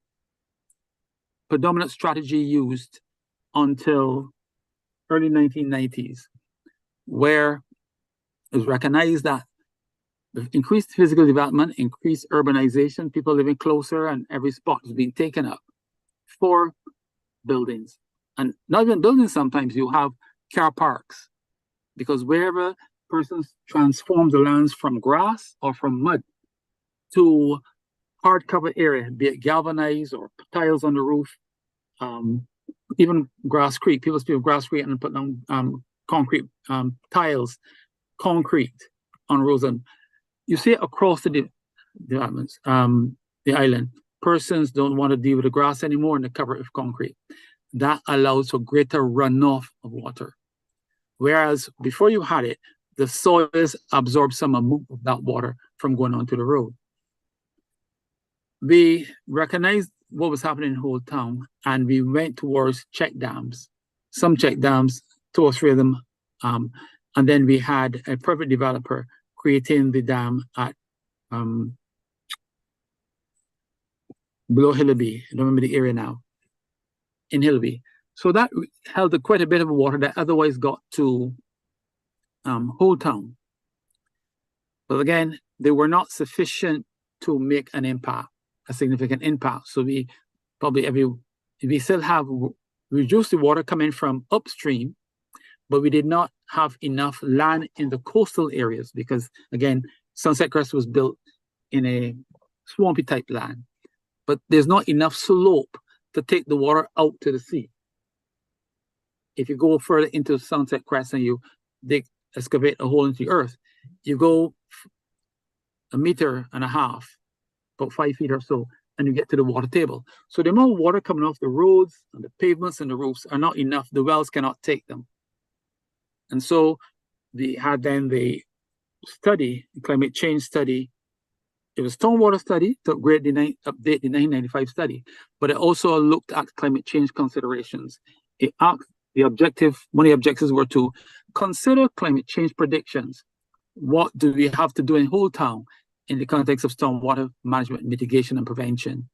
predominant strategy used until early 1990s, where it was recognized that with increased physical development, increased urbanization, people living closer, and every spot is being taken up for buildings. And not even buildings, sometimes you have car parks, because wherever persons transform the lands from grass or from mud to hard covered area, be it galvanized or tiles on the roof, even Grass Creek, people speak of Grass Creek and put down concrete tiles, concrete on roads. And you see it across the developments, the island. Persons don't want to deal with the grass anymore and they cover it with concrete. That allows for greater runoff of water. Whereas before you had it, the soils absorb some amount of that water from going onto the road. We recognized what was happening in the whole town, and we went towards check dams. Some check dams, 2 or 3 of them, and then we had a private developer creating the dam at below Hillaby. I don't remember the area now. In Hillaby. So that held quite a bit of water that otherwise got to Whole Town. But again, they were not sufficient to make an impact, a significant impact. So we still have reduced the water coming from upstream, but we did not have enough land in the coastal areas because, again, Sunset Crest was built in a swampy type land, but there's not enough slope to take the water out to the sea. If you go further into Sunset Crest and you excavate a hole into the earth, you go 1.5 meters, about 5 feet or so, and you get to the water table. So the amount of water coming off the roads and the pavements and the roofs are not enough. The wells cannot take them. And so they had then the study, the climate change study. It was stormwater study to update the 1995 study, but it also looked at climate change considerations. It asked one of the objectives were to consider climate change predictions. What do we have to do in Whole Town in the context of stormwater management, mitigation, and prevention?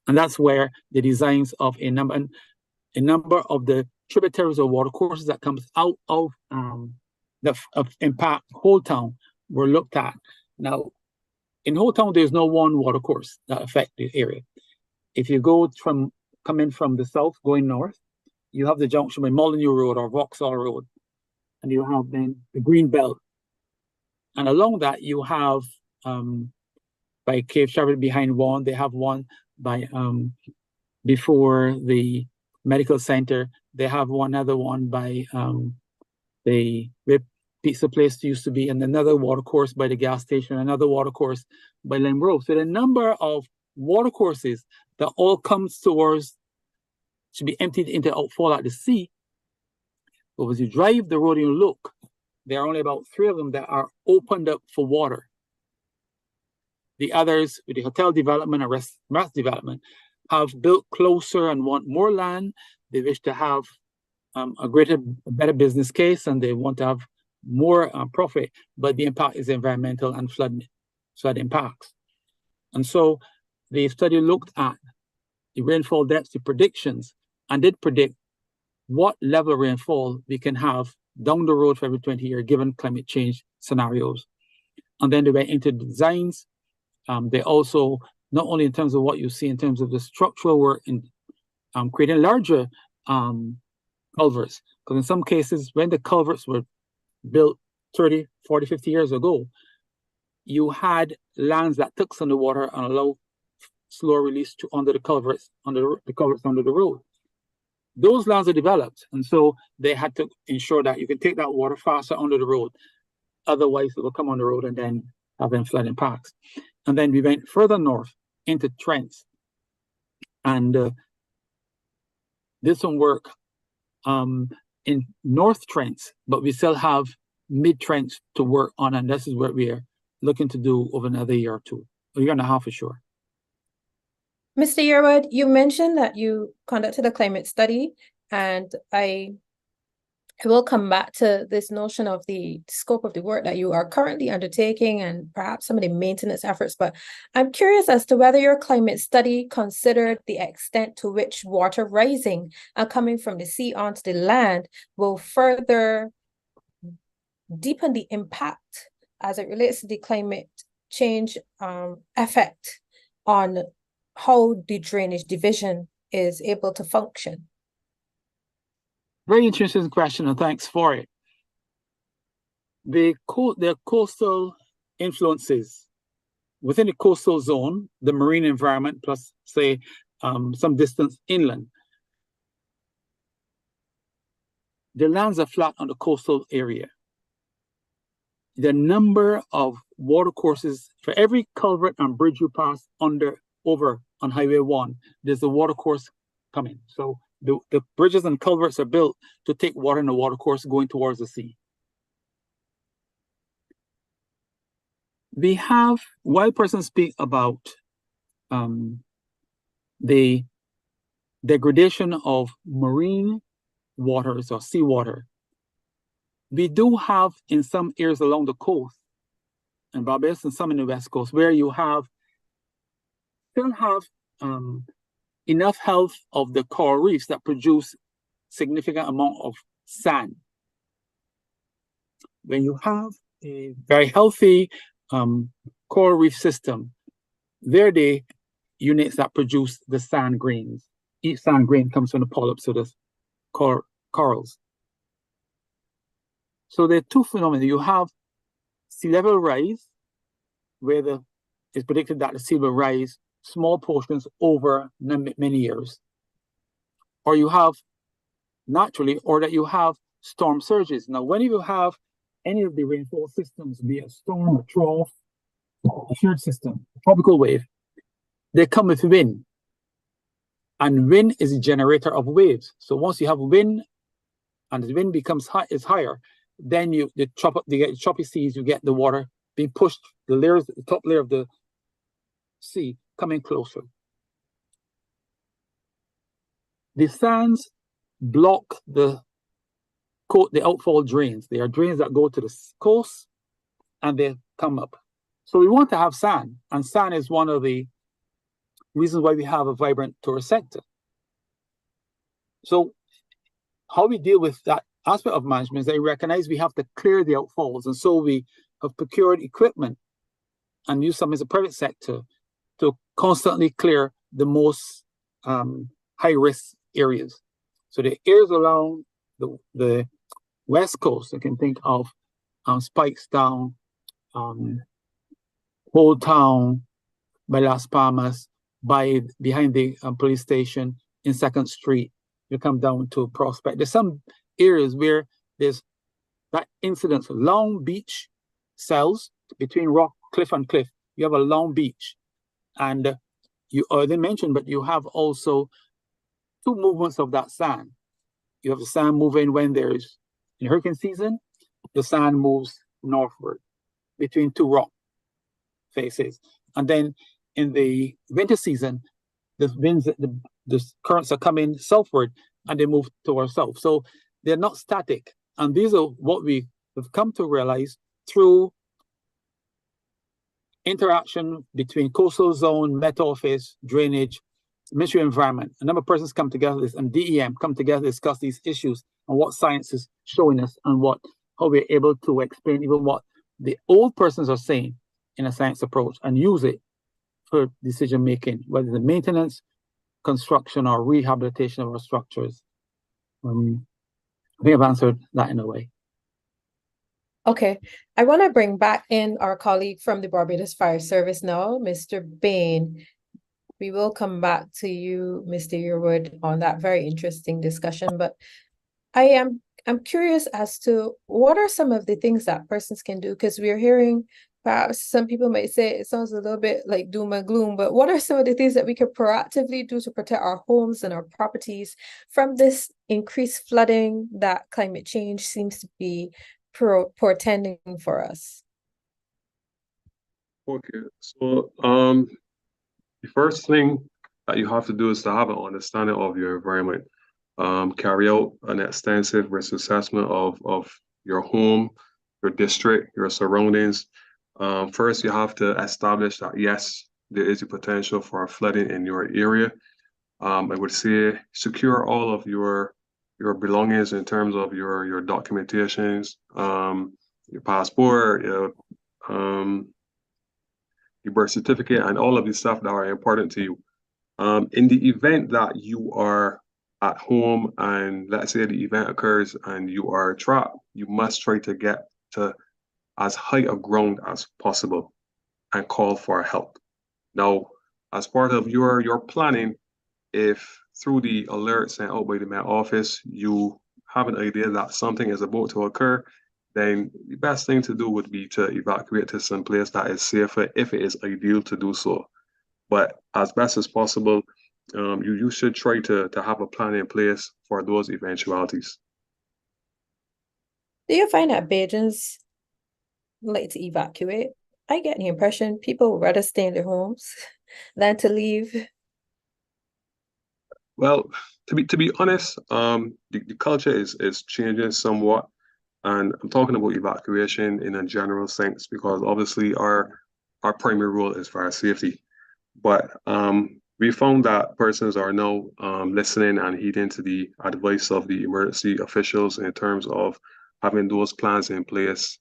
And that's where the designs of a number of the tributaries or water courses that comes out of impact Whole Town were looked at. Now, in Whole Town, there's no one water course that affects the area. If you come in from the south going north, you have the junction with Molyneux Road or Vauxhall Road, and you have then the Green Belt. And along that, you have by Cape Shepherd behind one, they have one by before the medical center. They have another one by the pizza place used to be, and another water course by the gas station, another water course by Lime Grove. So the number of watercourses that all comes towards, should be emptied into outfall at the sea. But as you drive the road and you look, there are only about 3 of them that are opened up for water. The others, with the hotel development and rest development, have built closer and want more land. They wish to have a better business case, and they want to have more profit, but the impact is environmental and flood impacts. And so the study looked at the rainfall density predictions and did predict what level of rainfall we can have down the road for every 20 years given climate change scenarios. And then they went into designs. They also, not only in terms of what you see in terms of the structural work in creating larger culverts, because in some cases, when the culverts were built 30, 40, 50 years ago, you had lands that took some of the water and allow slow release to under the culverts under the road. Those lands are developed, and so they had to ensure that you can take that water faster under the road. Otherwise, it will come on the road and then have them flood impacts. And then we went further north into Trents and did some work in North Trents, but we still have mid Trents to work on, and this is what we are looking to do over another year or two, a year and a half for sure. Mr. Yearwood, you mentioned that you conducted a climate study, and I will come back to this notion of the scope of the work that you are currently undertaking and perhaps some of the maintenance efforts, but I'm curious as to whether your climate study considered the extent to which water rising and coming from the sea onto the land will further deepen the impact as it relates to the climate change effect on how the drainage division is able to function. Very interesting question, and thanks for it. The coastal influences within the coastal zone, the marine environment, plus say some distance inland. The lands are flat on the coastal area. The number of watercourses for every culvert and bridge you pass over on Highway 1, there's a watercourse coming. So the bridges and culverts are built to take water in the watercourse going towards the sea. We have, while persons speak about the degradation of marine waters or seawater, we do have in some areas along the coast, in Barbados and some in the West Coast, where you still have enough health of the coral reefs that produce significant amount of sand. When you have a very healthy coral reef system, they're the units that produce the sand grains. Each sand grain comes from the polyps of the corals. So there are two phenomena. You have sea level rise, where it's predicted that the sea will rise small portions over many years. Or you have naturally, or that you have storm surges. Now, when you have any of the rainfall systems, be it a storm, a trough, a shear system, a tropical wave, they come with wind. And wind is a generator of waves. So once you have wind and the wind becomes higher, then you get choppy seas, you get the water being pushed, the top layer of the sea coming closer. The sands block the outfall drains. They are drains that go to the coast and they come up. So we want to have sand, and sand is one of the reasons why we have a vibrant tourist sector. So how we deal with that aspect of management is that we recognize we have to clear the outfalls, and so we have procured equipment and use some as a private sector to constantly clear the most high-risk areas. So the areas along the West Coast, you can think of Spikes Down, Old Town, by Las Palmas, behind the police station in 2nd Street. You come down to Prospect. There's some areas where there's that incidence, long beach cells between cliff and cliff. You have a long beach, and you already mentioned, but you have also two movements of that sand. You have the sand moving when there's, in hurricane season, the sand moves northward between two rock faces. And then in the winter season, the winds, the currents are coming southward and they move towards south. So they're not static. And these are what we have come to realize through interaction between coastal zone, Met Office, drainage, Ministry of Environment. A number of persons come together and DEM come together to discuss these issues and what science is showing us and how we're able to explain even what the old persons are saying in a science approach and use it for decision making, whether the maintenance, construction, or rehabilitation of our structures. I think I've answered that in a way. Okay, I want to bring back in our colleague from the Barbados Fire Service now, Mr. Bain. We will come back to you, Mr. Yearwood, on that very interesting discussion. But I'm curious as to what are some of the things that persons can do, because we're hearing perhaps some people might say it sounds a little bit like doom and gloom, but what are some of the things that we could proactively do to protect our homes and our properties from this increased flooding that climate change seems to be portending for us? Okay, so the first thing that you have to do is to have an understanding of your environment. Carry out an extensive risk assessment of your home, your district, your surroundings. First, you have to establish that, yes, there is a potential for flooding in your area. I would say secure all of your belongings in terms of your documentations, your passport, your birth certificate, and all of the stuff that are important to you. In the event that you are at home and let's say the event occurs and you are trapped, you must try to get to as high a ground as possible and call for help. Now, as part of your planning, if through the alert sent out by the Met Office, you have an idea that something is about to occur, then the best thing to do would be to evacuate to some place that is safer if it is ideal to do so. But as best as possible, you should try to have a plan in place for those eventualities. Do you find that Bajans like to evacuate? I get the impression people would rather stay in their homes than to leave. Well, to be honest, the culture is changing somewhat, and I'm talking about evacuation in a general sense because obviously our primary role is fire safety. But we found that persons are now listening and heeding to the advice of the emergency officials in terms of having those plans in place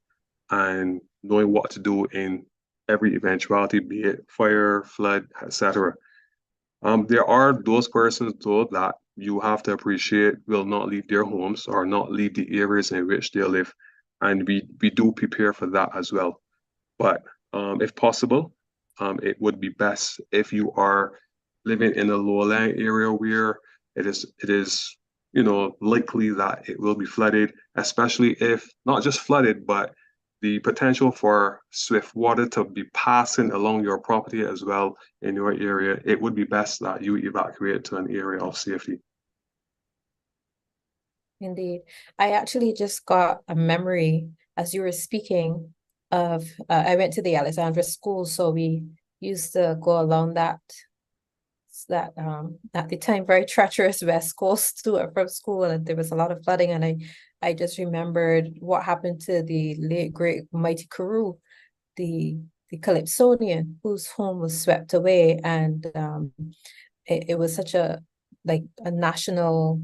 and knowing what to do in every eventuality, be it fire, flood, etc. There are those persons, though, that you have to appreciate will not leave their homes or not leave the areas in which they live. And we do prepare for that as well. But if possible, it would be best if you are living in a low-lying area where it is likely that it will be flooded, especially if not just flooded, but the potential for swift water to be passing along your property as well in your area. It would be best that you evacuate to an area of safety. Indeed. I actually just got a memory as you were speaking of, I went to the Alexandra School, so we used to go along that at the time very treacherous west coast to and from school, and there was a lot of flooding, and I just remembered what happened to the late great mighty Carew, the Calypsonian, whose home was swept away, and it was such a national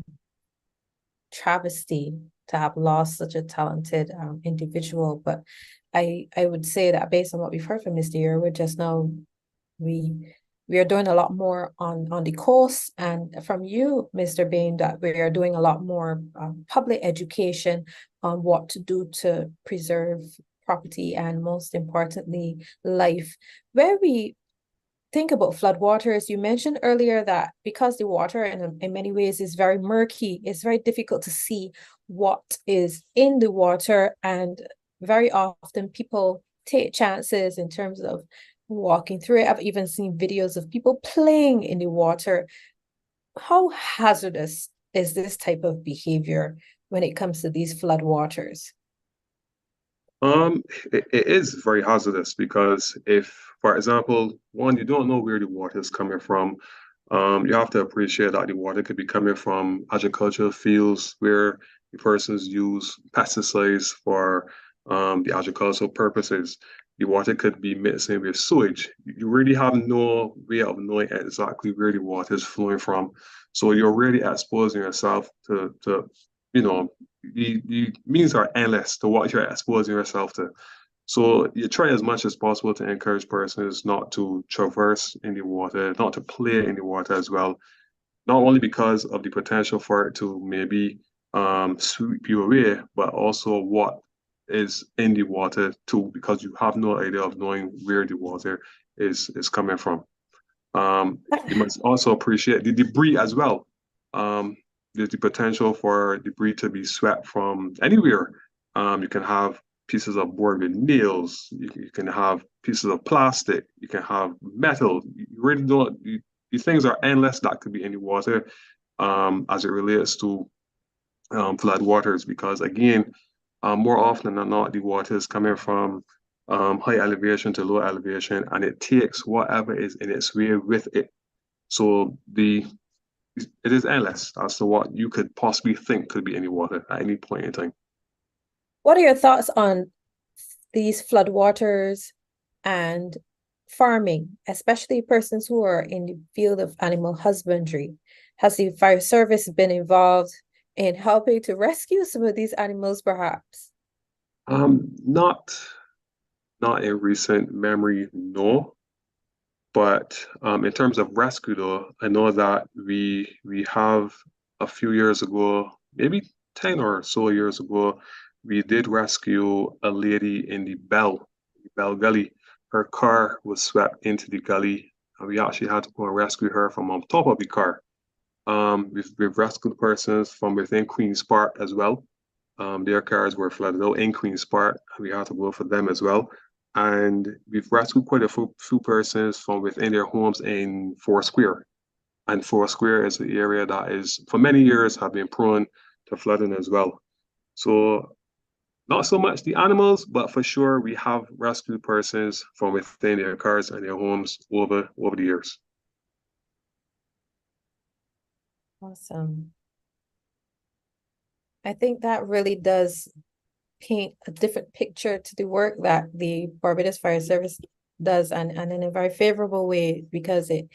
travesty to have lost such a talented individual. But I would say that based on what we've heard from Mr. Yearwood just now, we are doing a lot more on the coast, and from you, Mr. Bain, that we are doing a lot more public education on what to do to preserve property and most importantly, life. Where we think about floodwaters, you mentioned earlier that because the water in many ways is very murky, it's very difficult to see what is in the water, and very often people take chances in terms of walking through it. I've even seen videos of people playing in the water. How hazardous is this type of behavior when it comes to these flood waters? It is very hazardous because if, for example, one, you don't know where the water is coming from. You have to appreciate that the water could be coming from agricultural fields where the persons use pesticides for the agricultural purposes. The water could be mixing with sewage. You really have no way of knowing exactly where the water is flowing from. So you're really exposing yourself to you know, the means are endless to what you're exposing yourself to. So you try as much as possible to encourage persons not to traverse in the water, not to play in the water as well, not only because of the potential for it to maybe sweep you away, but also what is in the water too, because you have no idea of knowing where the water is coming from. You must also appreciate the debris as well. There's the potential for debris to be swept from anywhere. You can have pieces of board with nails. You can have pieces of plastic. You can have metal. You really don't. These things are endless that could be in the water as it relates to flood waters. Because again, more often than not, the water is coming from high elevation to low elevation, and it takes whatever is in its way with it. So it is endless as to what you could possibly think could be in the water at any point in time. What are your thoughts on these floodwaters and farming, especially persons who are in the field of animal husbandry? Has the fire service been involved in helping to rescue some of these animals, perhaps? Not in recent memory, no. But in terms of rescue, though, I know that we have a few years ago, maybe 10 or so years ago, we did rescue a lady in the Bell Gully. Her car was swept into the gully, and we actually had to go and rescue her from on top of the car. We've rescued persons from within Queen's Park as well. Their cars were flooded out in Queen's Park. We had to go for them as well. And we've rescued quite a few persons from within their homes in Foursquare. And Foursquare is the area that is, for many years, have been prone to flooding as well. So not so much the animals, but for sure we have rescued persons from within their cars and their homes over the years. Awesome. I think that really does paint a different picture to the work that the Barbados Fire Service does, and in a very favorable way, because it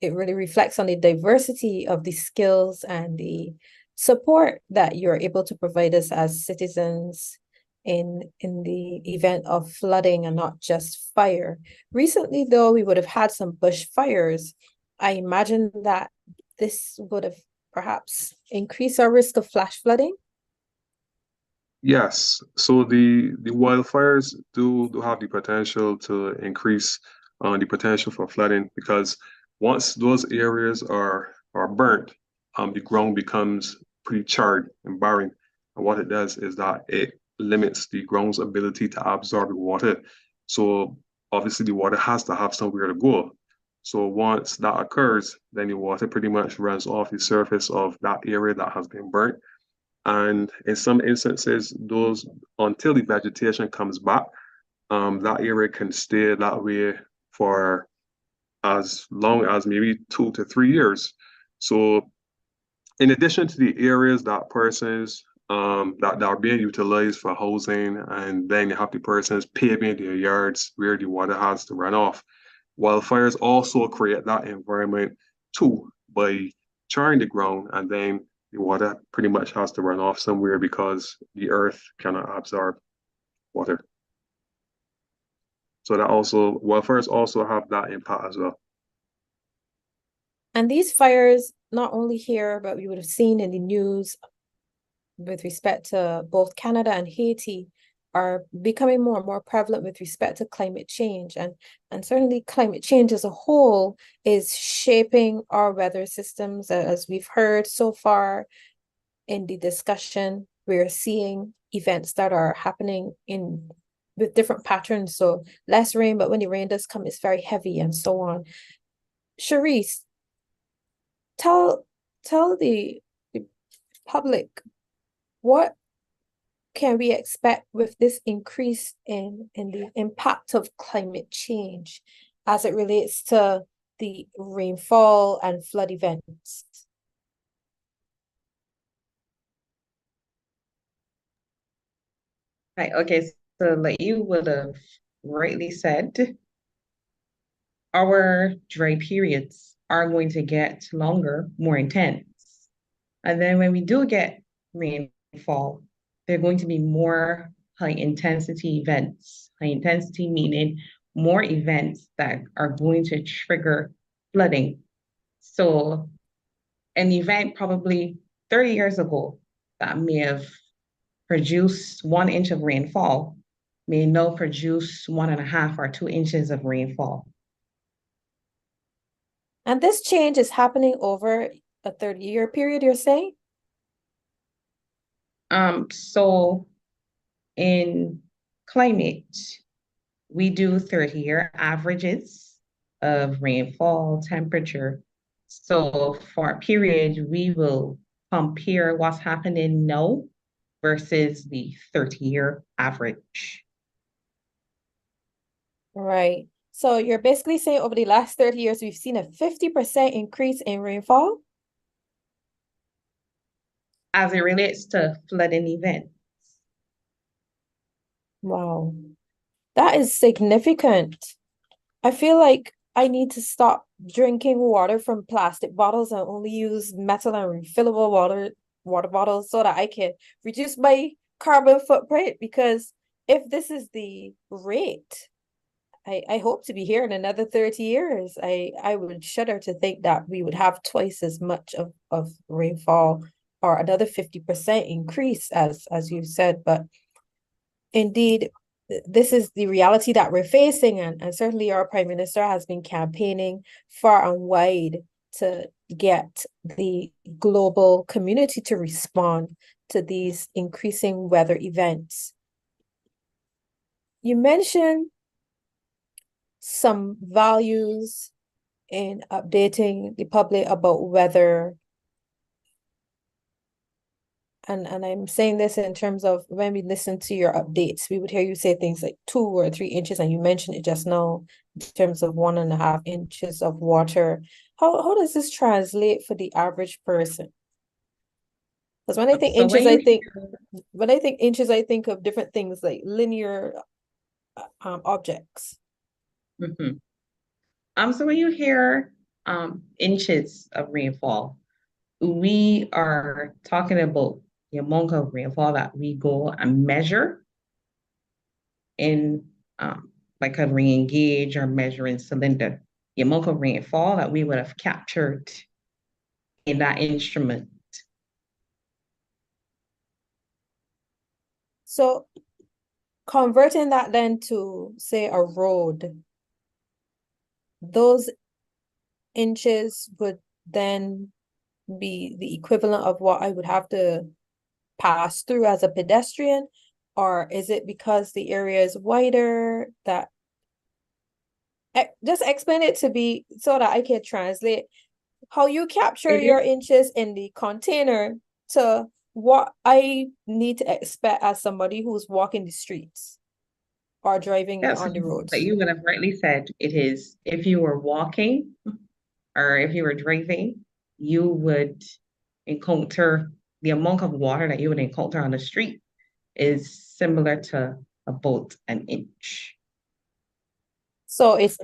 really reflects on the diversity of the skills and the support that you're able to provide us as citizens in the event of flooding and not just fire. Recently, though, we would have had some bush fires. I imagine that this would have perhaps increased our risk of flash flooding. Yes, so the wildfires do have the potential to increase the potential for flooding, because once those areas are burnt, the ground becomes pretty charred and barren. And what it does is that it limits the ground's ability to absorb the water. So obviously the water has to have somewhere to go. So once that occurs, then the water pretty much runs off the surface of that area that has been burnt. And in some instances, those until the vegetation comes back, that area can stay that way for as long as maybe 2 to 3 years. So in addition to the areas that persons that are being utilized for housing, and then you have the persons paving their yards where the water has to run off. Wildfires also create that environment too by charring the ground, and then the water pretty much has to run off somewhere because the earth cannot absorb water. So that also, wildfires also have that impact as well. And these fires, not only here, but we would have seen in the news with respect to both Canada and Haiti, are becoming more and more prevalent with respect to climate change. And certainly climate change as a whole is shaping our weather systems. As we've heard so far in the discussion, we're seeing events that are happening in with different patterns. So less rain, but when the rain does come, it's very heavy and so on. Charisse, tell the public, what can we expect with this increase in the impact of climate change as it relates to the rainfall and flood events? Right, okay, so like you would have rightly said, our dry periods are going to get longer, more intense. And then when we do get rainfall, they're going to be more high intensity events. High intensity meaning more events that are going to trigger flooding. So an event probably 30 years ago that may have produced 1 inch of rainfall may now produce 1.5 or 2 inches of rainfall. And this change is happening over a 30-year period, you're saying? So in climate, we do 30-year averages of rainfall, temperature. So for a period, we will compare what's happening now versus the 30-year average. Right. So you're basically saying over the last 30 years, we've seen a 50% increase in rainfall? As it relates to flooding events. Wow. That is significant. I feel like I need to stop drinking water from plastic bottles and only use metal and refillable water bottles so that I can reduce my carbon footprint, because if this is the rate, I hope to be here in another 30 years. I would shudder to think that we would have twice as much of rainfall or another 50% increase as you said. But indeed, this is the reality that we're facing, and certainly our Prime Minister has been campaigning far and wide to get the global community to respond to these increasing weather events. You mentioned some values in updating the public about weather. And I'm saying this in terms of when we listen to your updates, we would hear you say things like 2 or 3 inches, and you mentioned it just now in terms of 1.5 inches of water. How does this translate for the average person? Because when I think So inches, I think of different things like linear objects. Mm-hmm. So when you hear inches of rainfall, we are talking about the amount of rainfall that we go and measure in like a rain gauge or measuring cylinder, the amount of rainfall that we would have captured in that instrument. So converting that then to, say, a road, those inches would then be the equivalent of what I would have to pass through as a pedestrian? Or is it because the area is wider that... Just explain it to me so that I can translate how you capture your inches in the container to what I need to expect as somebody who's walking the streets or driving on the roads. But you would have rightly said, it is if you were walking or if you were driving, you would encounter the amount of water that you would encounter on the street is similar to about an inch. So it's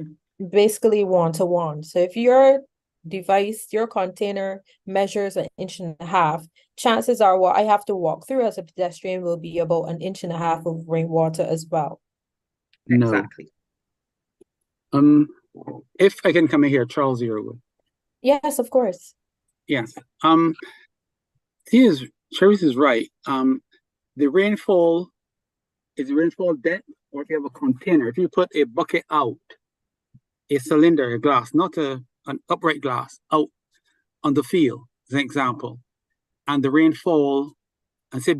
basically 1-to-1. So if your device, your container measures 1.5 inches, chances are what I have to walk through as a pedestrian will be about 1.5 inches of rainwater as well. No. Exactly. If I can come in here, Charles Yearwood. Yes, of course. Yes. Charisse is right. The rainfall is the rainfall depth, or if you have a container, if you put a bucket out, a cylinder, a glass, not an upright glass, out on the field, as an example, and the rainfall, and say,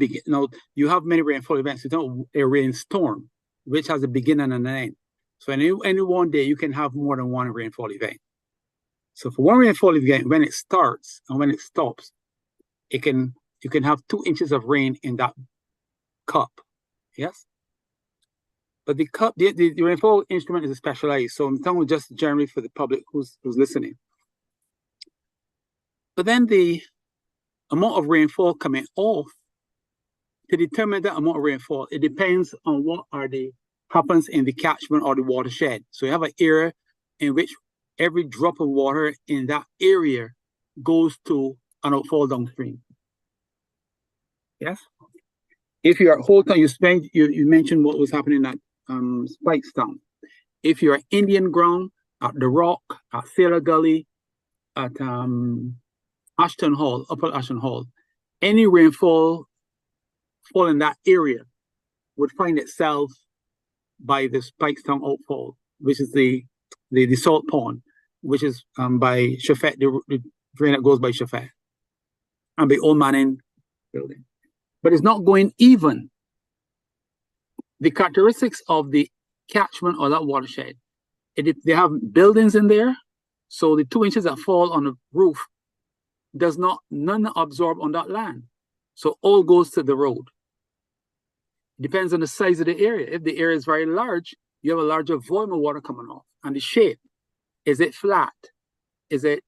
you have many rainfall events, you don't a rainstorm which has a beginning and an end. So any one day, you can have more than one rainfall event. So for one rainfall event, when it starts and when it stops, you can have 2 inches of rain in that cup. Yes? But the cup, the rainfall instrument is specialized. So I'm talking just generally for the public who's listening. But then the amount of rainfall coming off, to determine that amount of rainfall, it depends on what happens in the catchment or the watershed. So you have an area in which every drop of water in that area goes to an outfall downstream. Yes? If you're Holton, you mentioned what was happening at Spikestown. If you're Indian Ground, at the Rock, at Sailor Gully, at Ashton Hall, Upper Ashton Hall, any rainfall fall in that area would find itself by the Spikestown outfall, which is the salt pond, which is by Chafet, the drain that goes by Chafet, and by Old Manning building. But it's not going even. The characteristics of the catchment or that watershed, they have buildings in there, so the 2 inches that fall on the roof none absorb on that land. So all goes to the road. Depends on the size of the area. If the area is very large, you have a larger volume of water coming off. And the shape, is it flat? Is it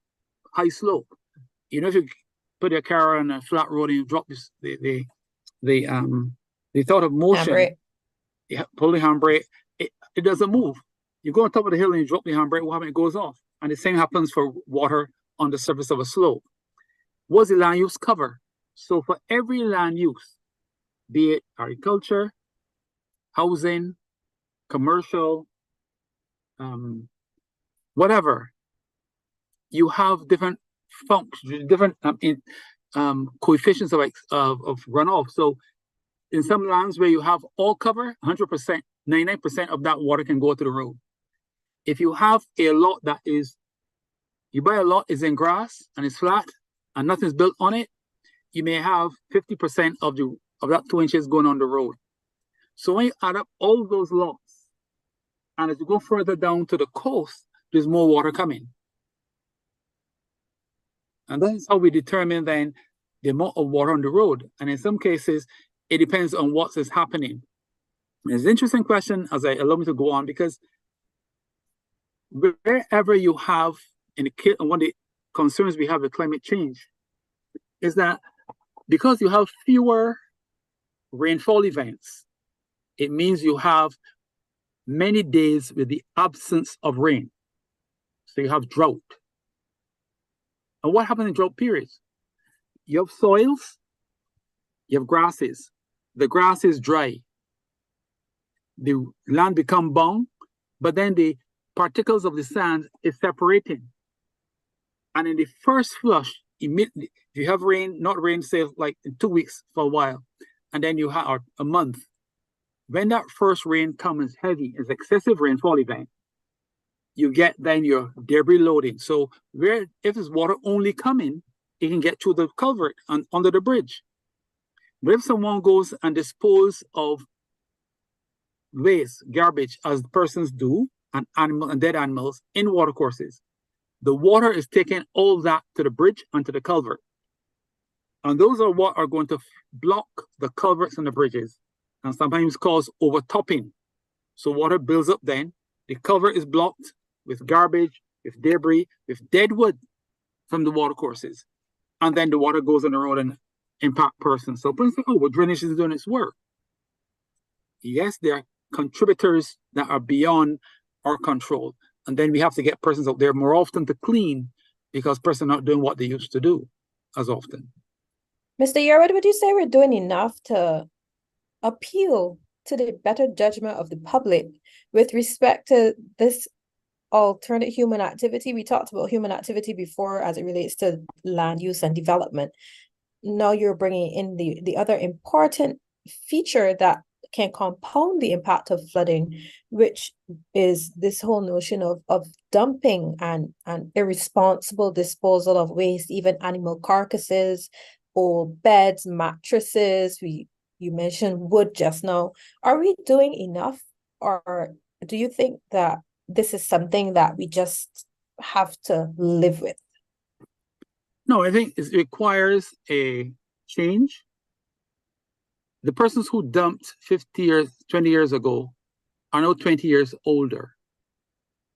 high slope? You know, if you put your car on a flat road and you drop the thought of motion, Handbrake. Yeah, pull the handbrake, it doesn't move. You go on top of the hill and you drop the handbrake, what happens? It goes off. And the same happens for water on the surface of a slope. What's the land use cover? So for every land use, be it agriculture, housing, commercial, whatever, you have different functions, different coefficients of runoff. So in some lands where you have all cover, 100%, 99% of that water can go to the road. If you have a lot that is, you buy a lot is in grass and it's flat and nothing's built on it, you may have 50% of that 2 inches going on the road. So when you add up all those lots, and as you go further down to the coast, there's more water coming. And that's how we determine then the amount of water on the road. And in some cases, it depends on what is happening. It's an interesting question, as I allow me to go on, because wherever you have, one of the concerns we have with climate change is that because you have fewer rainfall events, it means you have many days with the absence of rain. So you have drought. And what happens in drought periods? You have soils, you have grasses. The grass is dry. The land becomes bound, but then the particles of the sand is separating. And in the first flush, immediately, if you have rain, not rain, say like in 2 weeks for a while, and then you have a month. When that first rain comes heavy, is excessive rainfall event, you get then your debris loading. So if it's water only coming, it can get through the culvert and under the bridge. But if someone goes and dispose of waste, garbage, as persons do, and dead animals in watercourses, the water is taking all that to the bridge and to the culvert. And those are what are going to block the culverts and the bridges, and sometimes cause overtopping. So water builds up then, the culvert is blocked with garbage, with debris, with dead wood from the watercourses. And then the water goes on the road and impact persons. So people say, oh, well, drainage is doing its work. Yes, there are contributors that are beyond our control. And then we have to get persons out there more often to clean because persons are not doing what they used to do as often. Mr. Yearwood, would you say we're doing enough to appeal to the better judgment of the public with respect to this alternate human activity? We talked about human activity before as it relates to land use and development. Now you're bringing in the other important feature that can compound the impact of flooding, which is this whole notion of dumping and irresponsible disposal of waste, even animal carcasses, old beds, mattresses. You mentioned wood just now. Are we doing enough, or do you think that this is something that we just have to live with? No, I think it requires a change. The persons who dumped 50 years, 20 years ago are now 20 years older.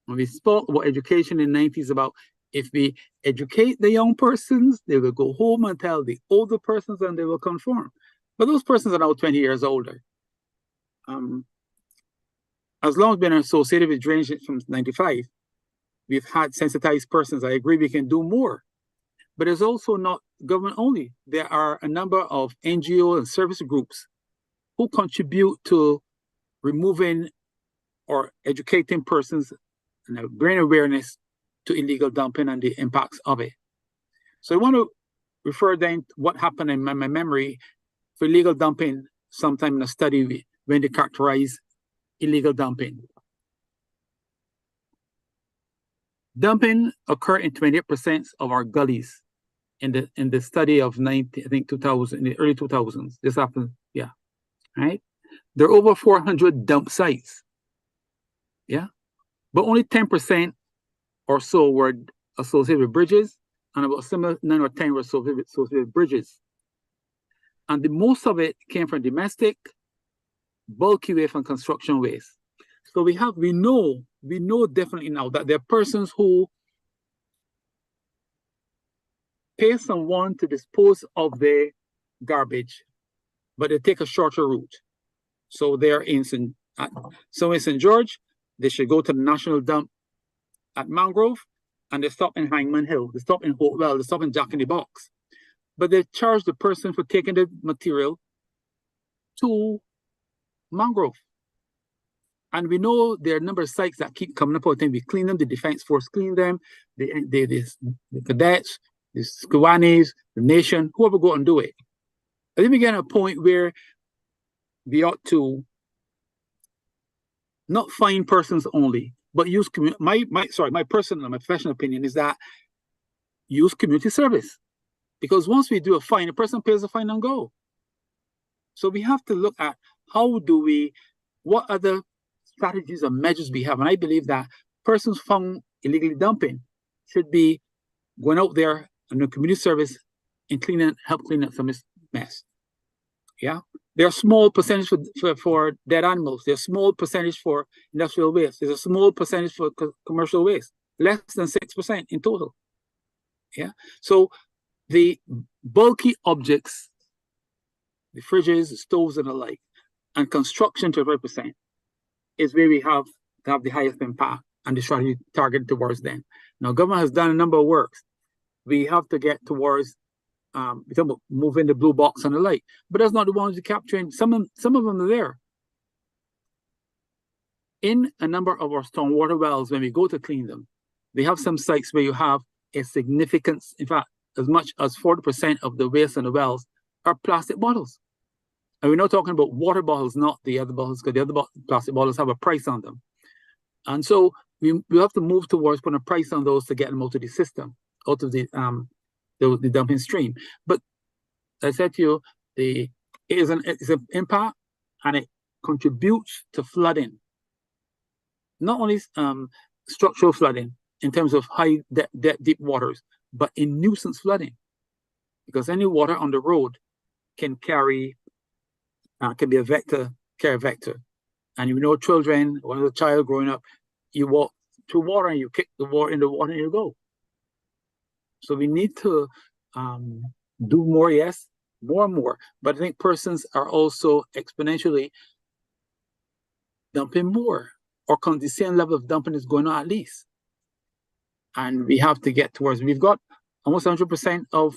When we spoke about education in the 90s, about if we educate the young persons, they will go home and tell the older persons and they will conform. But those persons are now 20 years older. As long as we've been associated with drainage from 95, we've had sensitized persons. I agree we can do more. But it's also not government only. There are a number of NGO and service groups who contribute to removing or educating persons and bring awareness to illegal dumping and the impacts of it. So I want to refer then to what happened in my memory for illegal dumping sometime in a study when they characterize illegal dumping. Dumping occurred in 28% of our gullies in the study of 2000, in the early 2000s. This happened, yeah, right? There are over 400 dump sites, yeah? But only 10% or so were associated with bridges, and about similar 9 or 10 were associated with bridges. And the most of it came from domestic, bulky waste and construction waste. So we know definitely now that there are persons who pay someone to dispose of their garbage, but they take a shorter route. So they're in St. George, they should go to the national dump at Mangrove, and they stop in Hangman Hill, they stop in Hopewell, they stop in Jack in the Box. But they charge the person for taking the material to Mangrove. And we know there are a number of sites that keep coming up all the time. We clean them, the Defense Force clean them, the cadets, the Squanis, the nation, whoever go and do it. I think we get to a point where we ought to not fine persons only, but use my personal, my professional opinion is that use community service. Because once we do a fine, a person pays a fine and go. So we have to look at what other strategies or measures we have. And I believe that persons found illegally dumping should be going out there and the community service and help clean up some mess. Yeah. There are small percentage for dead animals. There's a small percentage for industrial waste. There's a small percentage for commercial waste, less than 6% in total. Yeah. So the bulky objects, the fridges, the stoves, and the like, and construction to 5% is where we have to have the highest impact and the strategy targeted towards them. Now, government has done a number of works. We have to get towards we talk about moving the blue box and the like, but that's not the ones you're capturing. Some of them are there. In a number of our stormwater wells, when we go to clean them, they have some sites where you have a significance, in fact, as much as 40% of the waste in the wells are plastic bottles. And we're not talking about water bottles, not the other bottles, because the other plastic bottles have a price on them. And so we have to move towards putting a price on those to get them out of the system, out of the dumping stream. But I said to you, it's an impact, and it contributes to flooding. Not only structural flooding in terms of high deep waters, but in nuisance flooding, because any water on the road can be a vector, carry a vector. And you know, children, when a child growing up, you walk through water and you kick the water in the water and you go. So we need to do more, yes, more and more. But I think persons are also exponentially dumping more, or the same level of dumping is going on at least. And we have to get towards, we've got almost 100% of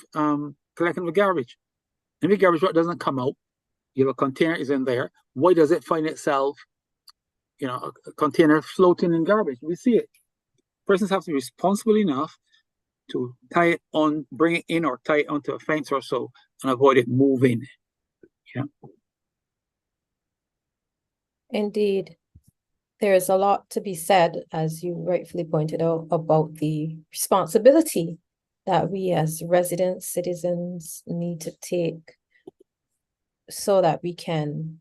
collecting the garbage. If the garbage doesn't come out, a container is in there. Why does it find itself, a container floating in garbage? We see it. Persons have to be responsible enough to tie it on, bring it in, or tie it onto a fence or so, and avoid it moving. Yeah. Indeed. There is a lot to be said, as you rightfully pointed out, about the responsibility that we as resident citizens need to take so that we can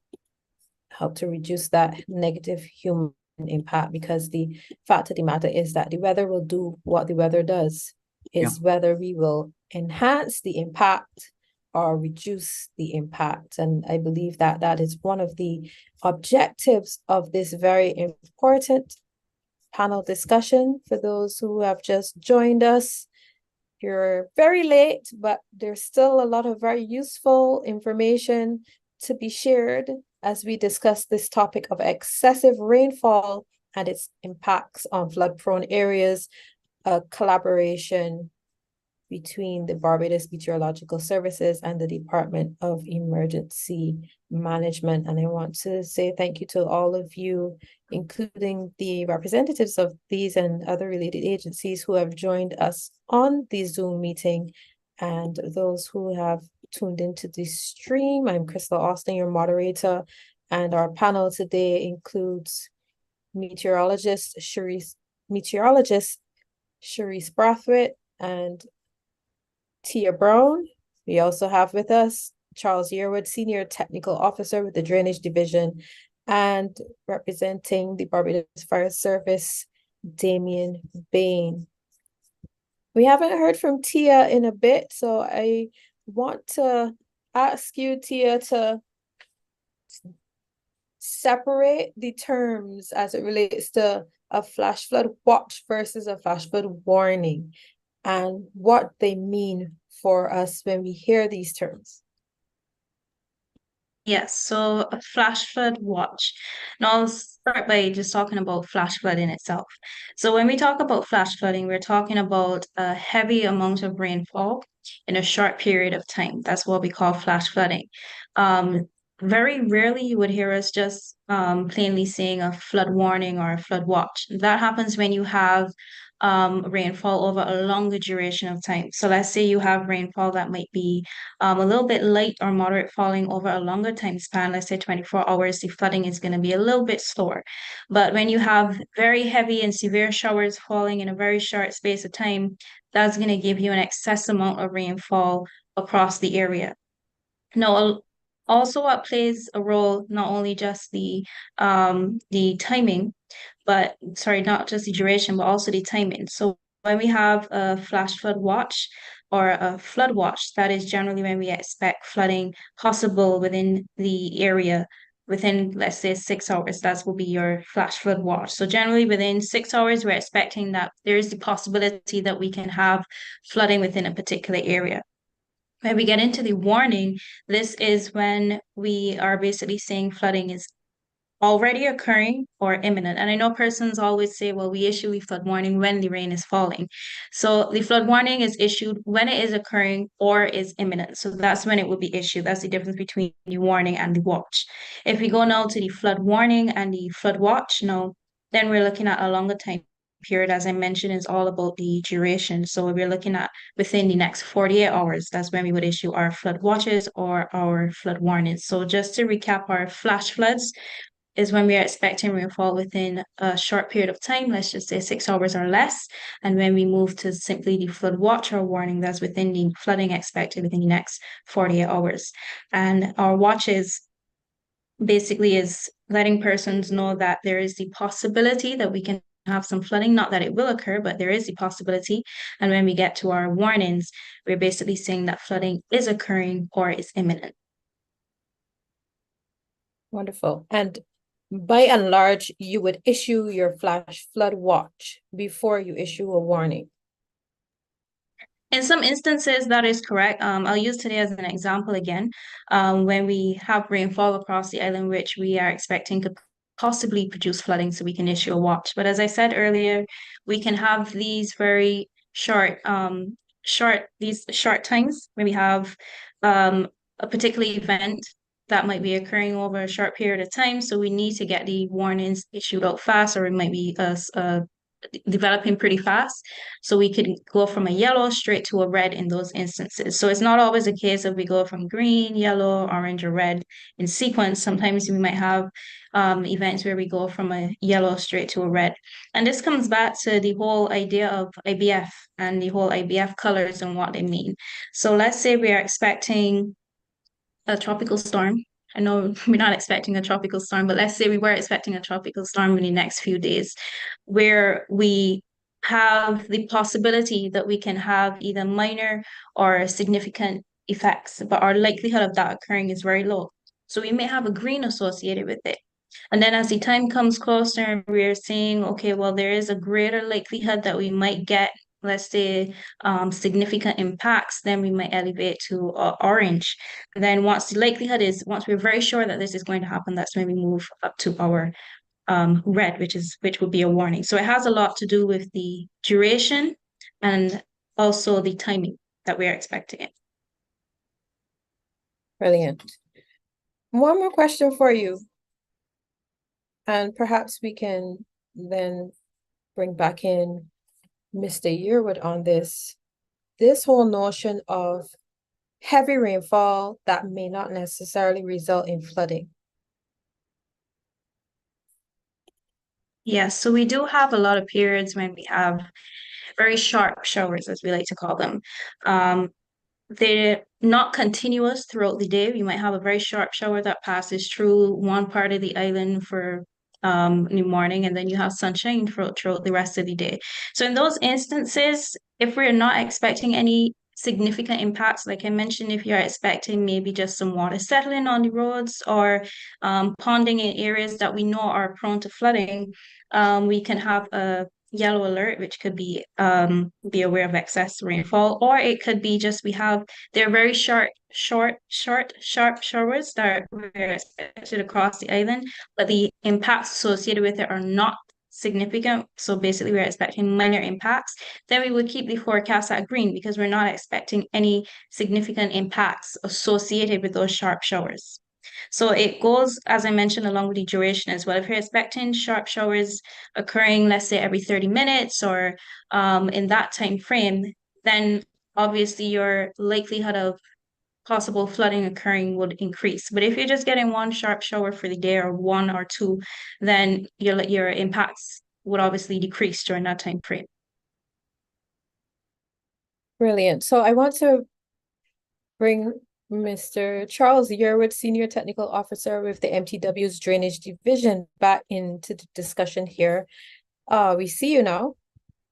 help to reduce that negative human impact, because the fact of the matter is that the weather will do what the weather does. Is whether we will enhance the impact or reduce the impact. And I believe that that is one of the objectives of this very important panel discussion. For those who have just joined us, you're very late, but there's still a lot of very useful information to be shared as we discuss this topic of excessive rainfall and its impacts on flood-prone areas, a collaboration between the Barbados Meteorological Services and the Department of Emergency Management. And I want to say thank you to all of you, including the representatives of these and other related agencies who have joined us on the Zoom meeting, and those who have tuned into the stream. I'm Crystal Austin, your moderator, and our panel today includes meteorologist Sharice Brathwaite and Tia Brown. We also have with us Charles Yearwood, Senior Technical Officer with the Drainage Division, and representing the Barbados Fire Service, Damien Bain. We haven't heard from Tia in a bit, so I want to ask you, Tia, to separate the terms as it relates to a flash flood watch versus a flash flood warning, and what they mean for us when we hear these terms. Yes, so a flash flood watch. Now I'll start by just talking about flash flood in itself. So when we talk about flash flooding, we're talking about a heavy amount of rainfall in a short period of time. That's what we call flash flooding. Very rarely you would hear us just plainly saying a flood warning or a flood watch. That happens when you have rainfall over a longer duration of time. So let's say you have rainfall that might be a little bit light or moderate falling over a longer time span, let's say 24 hours, the flooding is going to be a little bit slower. But when you have very heavy and severe showers falling in a very short space of time, that's going to give you an excess amount of rainfall across the area. Now, also what plays a role, not only just the timing, but sorry, not just the duration, but also the timing. So when we have a flash flood watch or a flood watch, that is generally when we expect flooding possible within the area within, let's say, 6 hours. That will be your flash flood watch. So generally within 6 hours, we're expecting that there is the possibility that we can have flooding within a particular area. When we get into the warning, this is when we are basically saying flooding is already occurring or imminent. And I know persons always say, well, we issue a flood warning when the rain is falling. So the flood warning is issued when it is occurring or is imminent. So that's when it will be issued. That's the difference between the warning and the watch. If we go now to the flood warning and the flood watch, now, then we're looking at a longer time period. As I mentioned, is all about the duration. So we're looking at within the next 48 hours. That's when we would issue our flood watches or our flood warnings. So just to recap, our flash floods is when we are expecting rainfall within a short period of time, let's just say 6 hours or less. And when we move to simply the flood watch or warning, that's within the flooding expected within the next 48 hours. And our watches basically is letting persons know that there is the possibility that we can have some flooding, not that it will occur, but there is the possibility. And when we get to our warnings, we're basically saying that flooding is occurring or is imminent. Wonderful. And by and large, you would issue your flash flood watch before you issue a warning. In some instances, that is correct. I'll use today as an example again. When we have rainfall across the island, which we are expecting could possibly produce flooding, so we can issue a watch. But as I said earlier, we can have these very short times when we have a particular event that might be occurring over a short period of time. So we need to get the warnings issued out fast, or it might be developing pretty fast. So we could go from a yellow straight to a red in those instances. So it's not always a case of we go from green, yellow, orange, or red in sequence. Sometimes we might have events where we go from a yellow straight to a red. And this comes back to the whole idea of IBF and the whole IBF colors and what they mean. So let's say we are expecting a tropical storm, I know we're not expecting a tropical storm, but let's say we were expecting a tropical storm in the next few days, where we have the possibility that we can have either minor or significant effects, but our likelihood of that occurring is very low. So we may have a green associated with it. And then as the time comes closer, we're saying, okay, well, there is a greater likelihood that we might get, let's say, significant impacts, then we might elevate to orange. And then once we're very sure that this is going to happen, that's when we move up to our red, which would be a warning. So it has a lot to do with the duration and also the timing that we are expecting it. Brilliant. One more question for you. And perhaps we can then bring back in Mr. Yearwood on this. This whole notion of heavy rainfall that may not necessarily result in flooding. Yes, so we do have a lot of periods when we have very sharp showers, as we like to call them. They're not continuous throughout the day. We might have a very sharp shower that passes through one part of the island for in the morning, and then you have sunshine throughout the rest of the day. So in those instances, if we're not expecting any significant impacts, like I mentioned, if you're expecting maybe just some water settling on the roads or ponding in areas that we know are prone to flooding, we can have a yellow alert, which could be aware of excess rainfall, or it could be just they're very sharp showers that are expected across the island, but the impacts associated with it are not significant. So basically we're expecting minor impacts. Then we would keep the forecast at green because we're not expecting any significant impacts associated with those sharp showers. So it goes, as I mentioned, along with the duration as well. If you're expecting sharp showers occurring, let's say every 30 minutes or in that time frame, then obviously your likelihood of possible flooding occurring would increase. But if you're just getting one sharp shower for the day or one or two, then your impacts would obviously decrease during that time frame. Brilliant. So I want to bring Mr. Charles Yearwood, Senior Technical Officer with the MTW's Drainage Division, back into the discussion here. We see you now.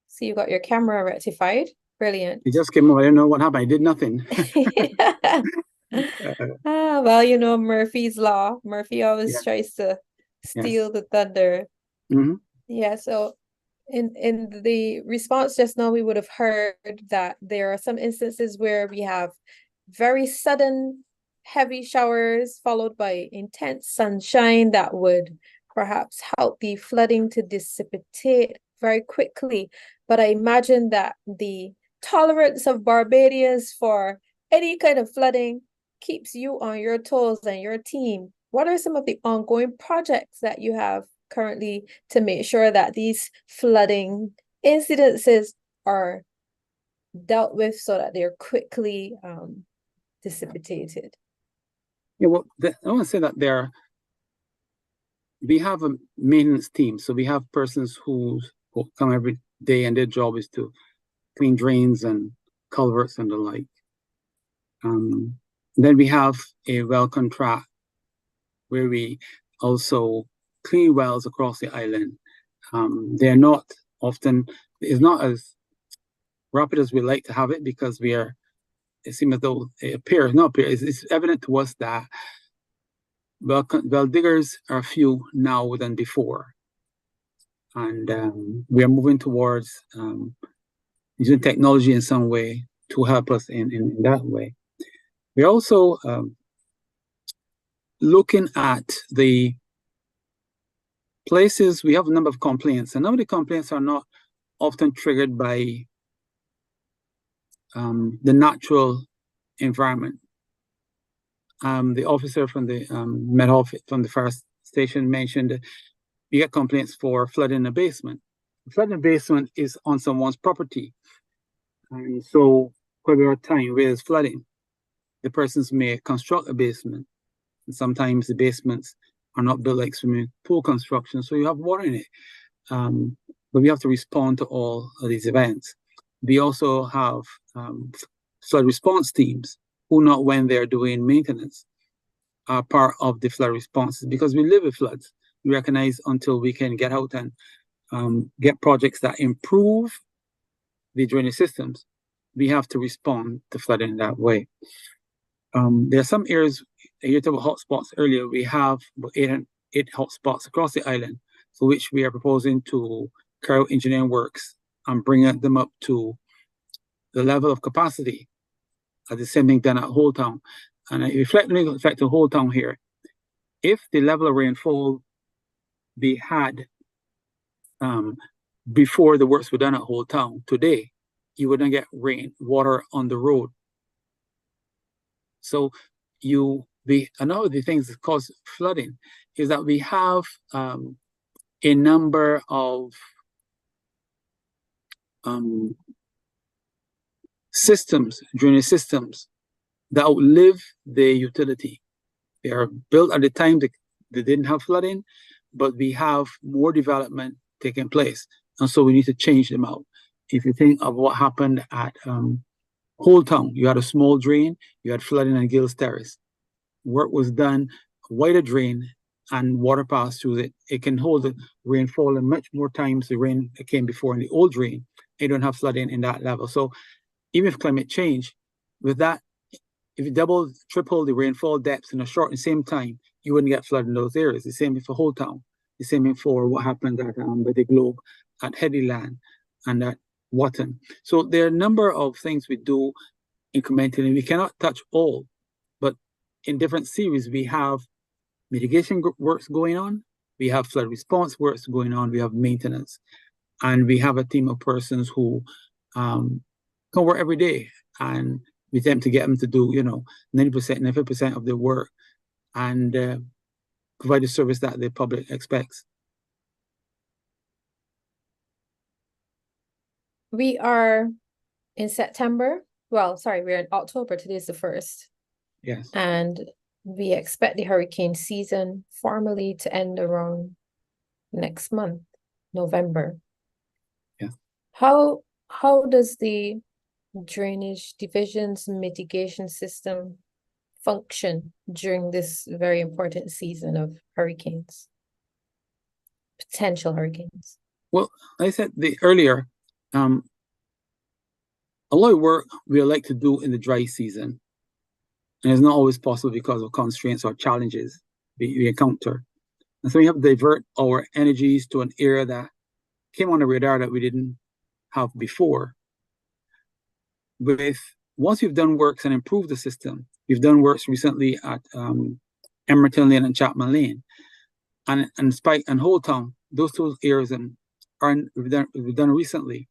See, you got your camera rectified. Brilliant. It just came over. I don't know what happened. I did nothing. Well, you know, Murphy's Law. Murphy always tries to steal the thunder. Mm-hmm. Yeah, so in the response just now, we would have heard that there are some instances where we have very sudden heavy showers followed by intense sunshine that would perhaps help the flooding to dissipate very quickly. But I imagine that the tolerance of Barbadians for any kind of flooding keeps you on your toes and your team. What are some of the ongoing projects that you have currently to make sure that these flooding incidences are dealt with so that they're quickly dissipated? Yeah, well, I want to say that we have a maintenance team. So we have persons who come every day and their job is to clean drains and culverts and the like. Then we have a well contract where we also clean wells across the island. They're not often, it's not as rapid as we like to have it because it seems as though it's evident to us that well diggers are few now than before. And we are moving towards using technology in some way to help us in that way. We're also looking at the places. We have a number of complaints, and some of the complaints are not often triggered by the natural environment. The officer from the Met Office from the fire station mentioned we get complaints for flood in the basement. Flood in the basement is on someone's property, and so quite a bit of time where there's flooding, the persons may construct a basement, and sometimes the basements are not built like swimming pool construction, so you have water in it. But we have to respond to all of these events. We also have flood response teams who know when they're doing maintenance. are part of the flood responses because we live with floods. We recognize until we can get out and get projects that improve the drainage systems, we have to respond to flooding in that way. There are some areas, you talked about hotspots earlier, we have eight hotspots across the island, for which we are proposing to carry out engineering works and bring them up to the level of capacity as the same thing done at Whole Town. And I reflect the Whole Town here. If the level of rainfall we had before the works were done at Whole Town today, you wouldn't get water on the road. So another of the things that cause flooding is that we have a number of drainage systems that outlive the utility. They are built at the time they didn't have flooding, but we have more development taking place. And so we need to change them out. If you think of what happened at Whole Town, you had a small drain, you had flooding on Gills Terrace. Work was done, wider drain, and water passed through it. It can hold the rainfall and much more times the rain that came before in the old drain. You don't have flooding in that level. So even if climate change, with that, if you double, triple the rainfall depths in a short and same time, you wouldn't get flood in those areas. The same for Whole Town. The same for what happened at by the Globe, at Headyland, and at Watton. So there are a number of things we do incrementally. We cannot touch all, but in different series, we have mitigation works going on, we have flood response works going on, we have maintenance, and we have a team of persons who come work every day, and we attempt to get them to do 90%, 90% of their work, and provide the service that the public expects. We are in September. Well, sorry, we're in October. Today is the 1st. Yes. And we expect the hurricane season formally to end around next month, November. Yeah. How does the drainage division's mitigation system function during this very important season of hurricanes, potential hurricanes? Well, I said earlier, a lot of work we like to do in the dry season, and it's not always possible because of constraints or challenges we encounter. And so we have to divert our energies to an area that came on the radar that we didn't have before. Once we've done works and improved the system, we've done works recently at Emerton Lane and Chapman Lane, and Spike and Whole Town. Those two areas we've done recently.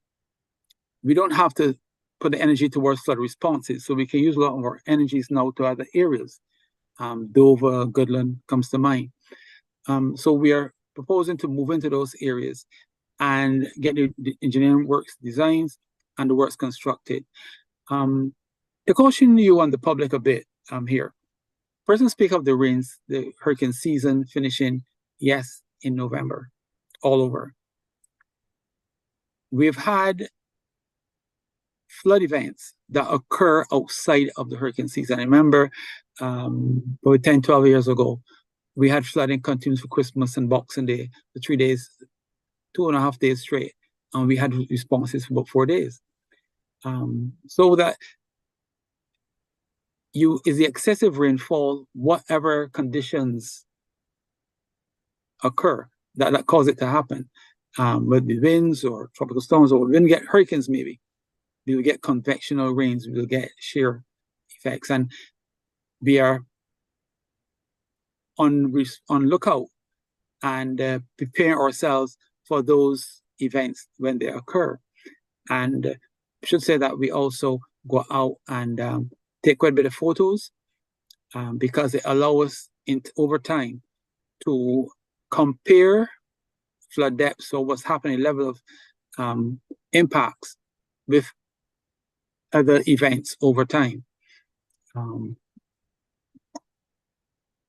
We don't have to put the energy towards flood responses, so we can use a lot of our energies now to other areas. Dover, Goodland comes to mind. So we are proposing to move into those areas and get the engineering works designs and the works constructed. To caution you and the public a bit here. Person speak of the rains, the hurricane season finishing, yes, in November, all over. We've had flood events that occur outside of the hurricane season. I remember about 10, 12 years ago, we had flooding continuous for Christmas and Boxing Day for 3 days, 2.5 days straight, and we had responses for about 4 days. So that is the excessive rainfall, whatever conditions occur that cause it to happen, with the winds or tropical storms, or we didn't get hurricanes maybe. We will get convectional rains, we will get shear effects, and we are on lookout and prepare ourselves for those events when they occur. And I should say that we also go out and take quite a bit of photos because it allows us over time to compare flood depths or what's happening, level of impacts with other events over time.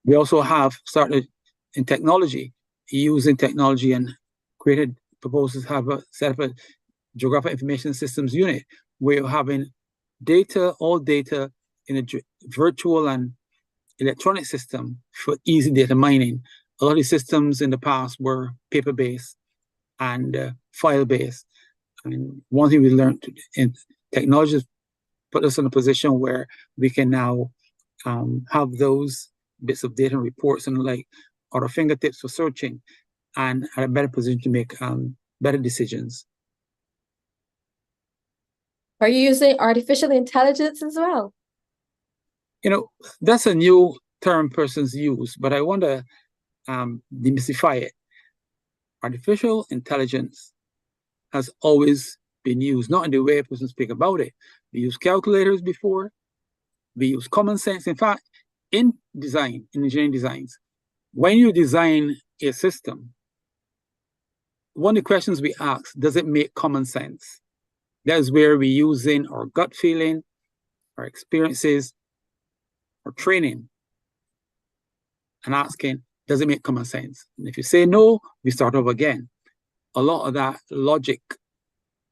We also have started in technology, using technology, and created proposals to set up a geographic information systems unit where you're having all data in a virtual and electronic system for easy data mining. A lot of these systems in the past were paper-based and file-based. I mean, one thing we learned in technology has put us in a position where we can now have those bits of data and reports and like at our fingertips for searching, and are a better position to make better decisions. Are you using artificial intelligence as well? You know, that's a new term persons use, but I want to demystify it. Artificial intelligence has always been used, not in the way a person speak about it. We use calculators before, we use common sense. In fact, in design, in engineering designs, when you design a system, one of the questions we ask, does it make common sense? That's where we're using our gut feeling, our experiences, our training, and asking, does it make common sense? And if you say no, we start over again. A lot of that logic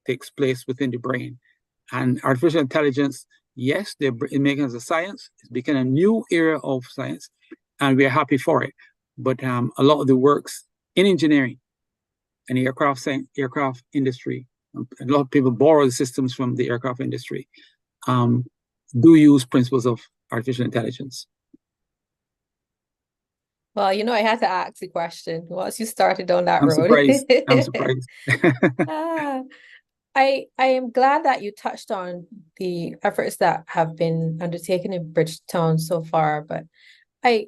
takes place within the brain. And artificial intelligence, yes, they're making it as a science. It's becoming a new area of science, and we're happy for it. But a lot of the works in engineering and the aircraft industry, a lot of people borrow the systems from the aircraft industry, do use principles of artificial intelligence. Well, you know, I had to ask the question once you started on that I'm road. surprised. I'm surprised. I am glad that you touched on the efforts that have been undertaken in Bridgetown so far, but I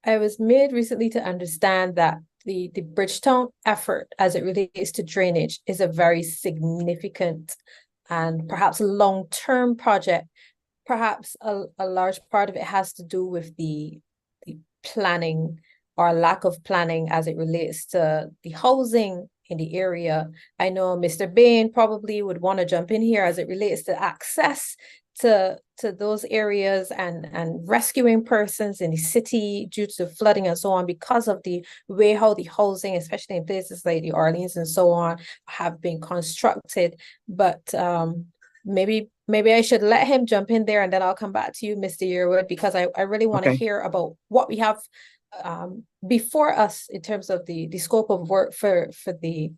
was made recently to understand that the Bridgetown effort as it relates to drainage is a very significant and perhaps long-term project. Perhaps a large part of it has to do with the planning or lack of planning as it relates to the housing in the area. I know Mr. Bain probably would want to jump in here as it relates to access to those areas and rescuing persons in the city due to flooding and so on, because of the way how the housing, especially in places like the Orleans and so on, have been constructed. But maybe I should let him jump in there, and then I'll come back to you, Mr. Yearwood, because I really want to hear about what we have before us in terms of the scope of work for the,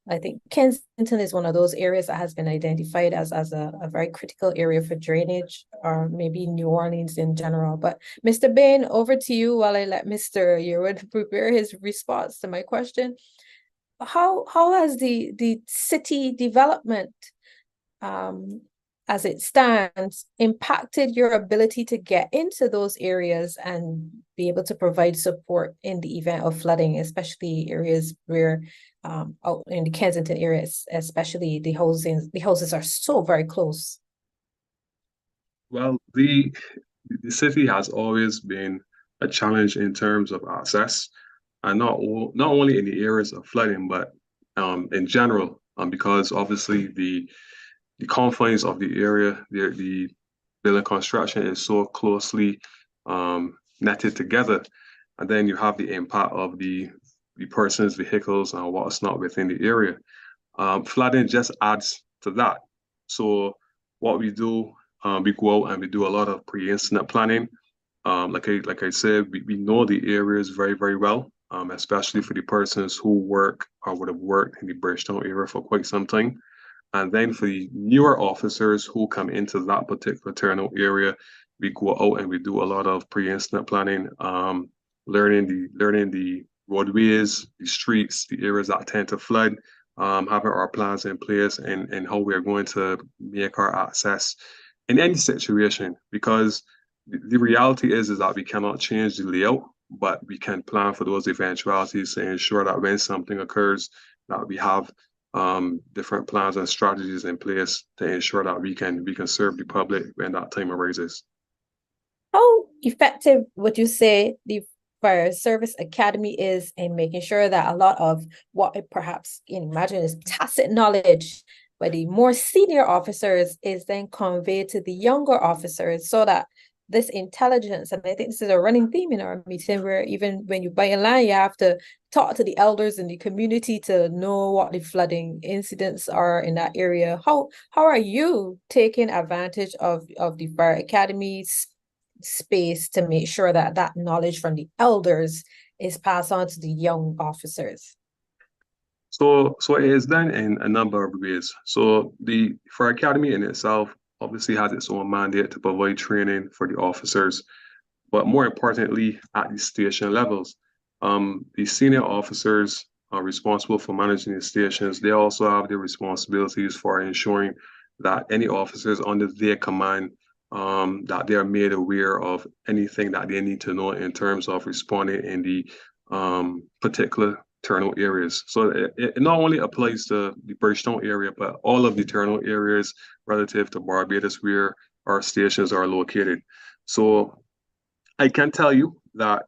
I think Kensington is one of those areas that has been identified as a very critical area for drainage, or maybe New Orleans in general. But Mr. Bain, over to you while I let Mr. Yearwood prepare his response to my question. How has the city development as it stands impacted your ability to get into those areas and be able to provide support in the event of flooding, especially areas where out in the Kensington areas, especially the houses are so very close? Well, the city has always been a challenge in terms of access, and not only in the areas of flooding, but in general, because obviously the confines of the area, the building construction is so closely netted together, and then you have the impact of the persons, vehicles, and what's not within the area. Flooding just adds to that. So what we do, we go out and we do a lot of pre-incident planning. Like I said, we know the areas very, very well, especially for the persons who work or would have worked in the Bridgetown area for quite some time. And then for the newer officers who come into that particular terminal area, we go out and we do a lot of pre-incident planning, learning the roadways, the streets, the areas that tend to flood, having our plans in place and how we are going to make our access in any situation. Because the reality is that we cannot change the layout, but we can plan for those eventualities to ensure that when something occurs, that we have different plans and strategies in place to ensure that we can serve the public when that time arises. How effective would you say the Fire Service Academy is in making sure that a lot of what I perhaps imagine is tacit knowledge by the more senior officers is then conveyed to the younger officers, so that this intelligence, and I think this is a running theme in our meeting, where even when you buy a land, you have to talk to the elders in the community to know what the flooding incidents are in that area. How are you taking advantage of the Fire Academy's space to make sure that that knowledge from the elders is passed on to the young officers? So it is done in a number of ways. So the Fire Academy in itself obviously has its own mandate to provide training for the officers, but more importantly, at the station levels, the senior officers are responsible for managing the stations. They also have the responsibilities for ensuring that any officers under their command, that they are made aware of anything that they need to know in terms of responding in the particular turnout areas. So it not only applies to the Bridgetown area, but all of the turnout areas relative to Barbados where our stations are located. So I can tell you that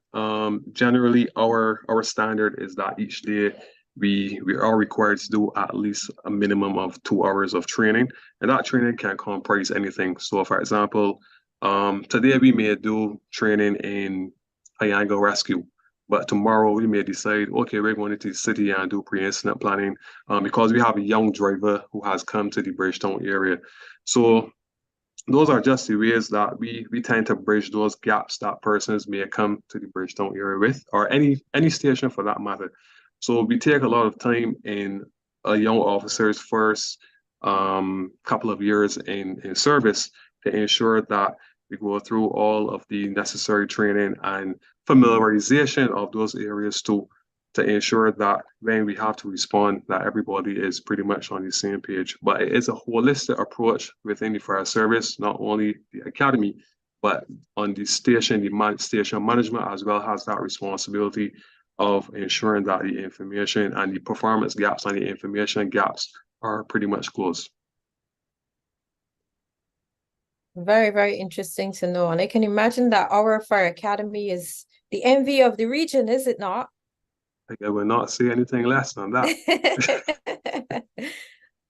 generally our standard is that each day we are required to do at least a minimum of 2 hours of training, and that training can comprise anything. So, for example, today we may do training in high-angle rescue, but tomorrow we may decide, okay, we're going into the city and do pre-incident planning because we have a young driver who has come to the Bridgetown area. So those are just the ways that we tend to bridge those gaps that persons may come to the Bridgetown area with, or any station for that matter. So we take a lot of time in a young officer's first couple of years in service to ensure that we go through all of the necessary training and familiarization of those areas to ensure that when we have to respond, that everybody is pretty much on the same page. But it is a holistic approach within the fire service, not only the academy, but on the station, station management as well has that responsibility of ensuring that the information and the performance gaps and the information gaps are pretty much closed. Very, very interesting to know. And I can imagine that our fire academy is the envy of the region, is it not? I will not say anything less than that.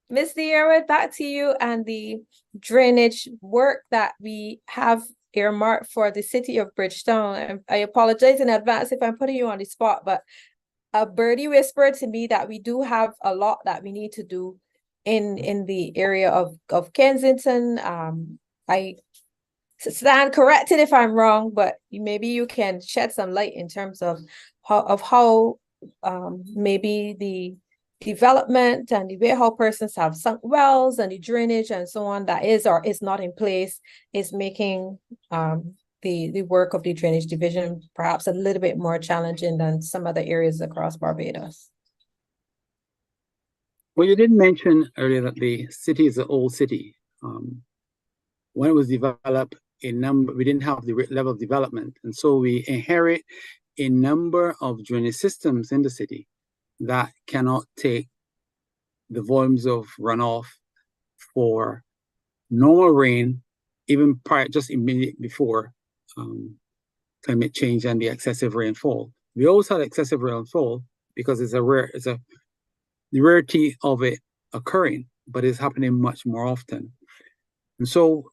Ms. Sierra, back to you and the drainage work that we have earmarked for the city of Bridgetown. And I apologize in advance if I'm putting you on the spot, but a birdie whispered to me that we do have a lot that we need to do in the area of Kensington. I stand corrected if I'm wrong, but maybe you can shed some light in terms of how maybe the development and the way how persons have sunk wells and the drainage and so on that is or is not in place is making the work of the drainage division perhaps a little bit more challenging than some other areas across Barbados. Well, you did mention earlier that the city is an old city. When it was developed, we didn't have the level of development, and so we inherit a number of drainage systems in the city that cannot take the volumes of runoff for normal rain, even just immediately before climate change and the excessive rainfall. We always had excessive rainfall because the rarity of it occurring, but it's happening much more often. And so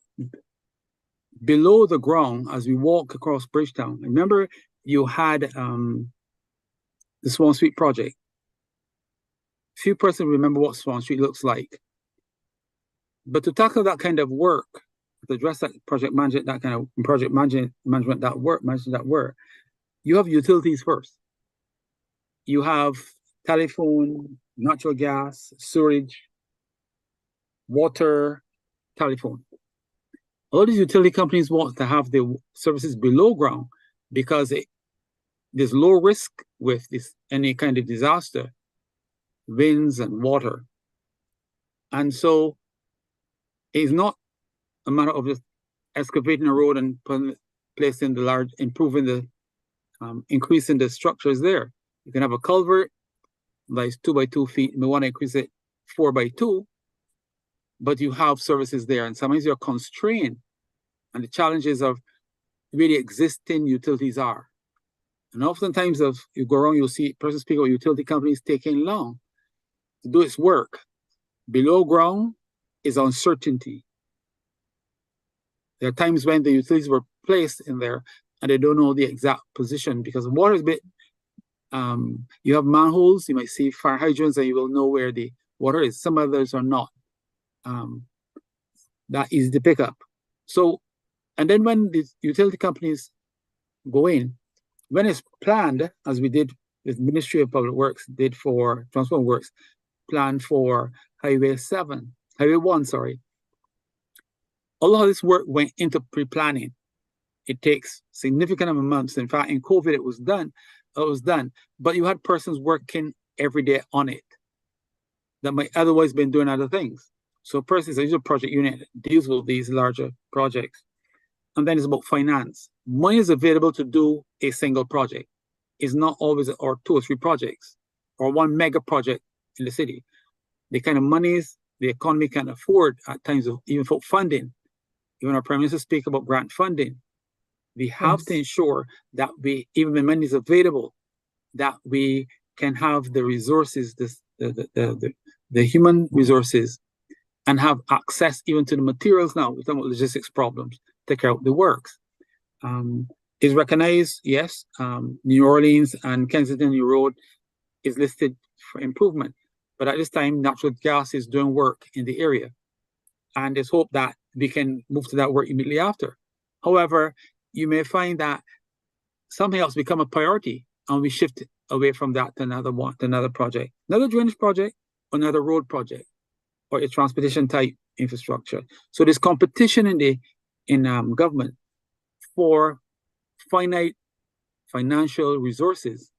below the ground, as we walk across Bridgetown, remember you had the Swan Street project. Few persons remember what Swan Street looks like. But to tackle that kind of work, to address that project management, that kind of project management that work, you have utilities first. You have telephone, natural gas, sewage, water, telephone. All these utility companies want to have the services below ground because there's low risk with any kind of disaster, winds and water. And so it's not a matter of just excavating a road and placing increasing the structures there. You can have a culvert that is 2 by 2 feet. You may want to increase it 4 by 2, but you have services there. And sometimes you're constrained. And the challenges of where the existing utilities are. And oftentimes, if you go around, you'll see persons speak about utility companies taking long to do its work. Below ground is uncertainty. There are times when the utilities were placed in there and they don't know the exact position because the water is a bit, you have manholes, you might see fire hydrants and you will know where the water is. Some others are not that easy to pick up. So And then when the utility companies go in, when it's planned, as we did with Ministry of Public Works, did for Transport Works, planned for Highway 1, sorry. A lot of this work went into pre-planning. It takes significant amount of months. In fact, in COVID, it was done. But you had persons working every day on it that might otherwise been doing other things. So persons, there's a project unit that deals with these larger projects. And then it's about finance. Money is available to do a single project. It's not always, or 2 or 3 projects, or one mega project in the city. The kind of monies the economy can afford at times of even for funding. Even our Prime Minister speak about grant funding. We have to ensure that we, even when money is available, that we can have the resources, the human resources, and have access even to the materials now. We're talking about logistics problems, take care of the works. Is recognized, yes. New Orleans and Kensington New Road is listed for improvement. But at this time, natural gas is doing work in the area. And there's hope that we can move to that work immediately after. However, you may find that something else become a priority and we shift away from that to another project, another drainage project, another road project, or a transportation type infrastructure. So there's competition in government for finite financial resources,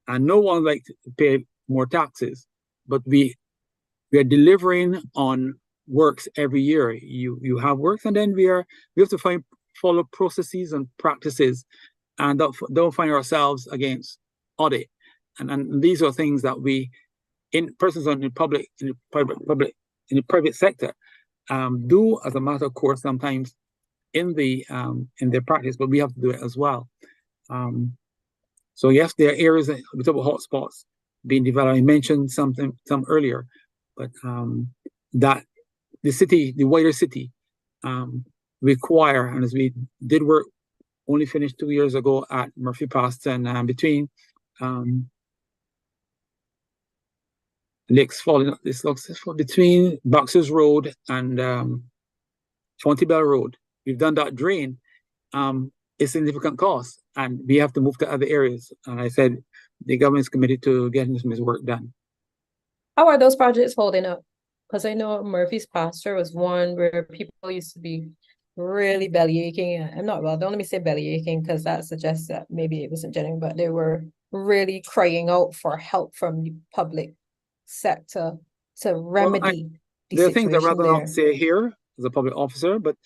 and no one likes to pay more taxes, but we are delivering on works every year. You have works, and then we have to follow processes and practices, and don't find ourselves against audit. And these are things that we, in persons in the private sector, do as a matter of course sometimes in their practice, but we have to do it as well. So yes, there are areas that we talk about hotspots being developed. I mentioned some earlier, but that the wider city require, and as we did work, only finished 2 years ago at Murphy Pass and between Lakes Fall, between Boxers Road and Fontybell Road. We've done that drain. It's significant cost, and we have to move to other areas. And I said the government's committed to getting this work done. How are those projects holding up? Because I know Murphy's Pasture was one where people used to be really belly aching. Don't let me say belly aching, because that suggests that maybe it wasn't genuine, but they were really crying out for help from the public sector to remedy there are things I'd rather there. not say here as a public officer, but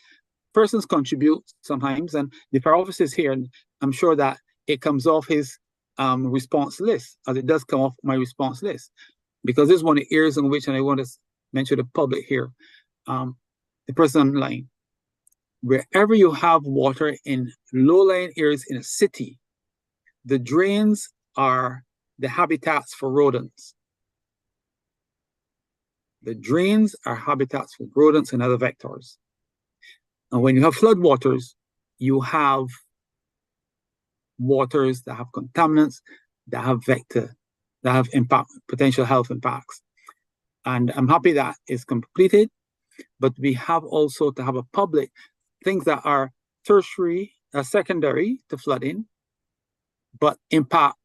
persons contribute sometimes, and the Power Office is here, and I'm sure that it comes off his response list, as it does come off my response list, because this is one of the areas in which, and I want to mention the public here, the person on the line, wherever you have water in low-lying areas in a city, the drains are the habitats for rodents. The drains are habitats for rodents and other vectors. And when you have floodwaters, you have waters that have contaminants, that have vector, that have potential health impacts. And I'm happy that it's completed, but we have also to have a public, things that are tertiary, secondary to flooding, but impact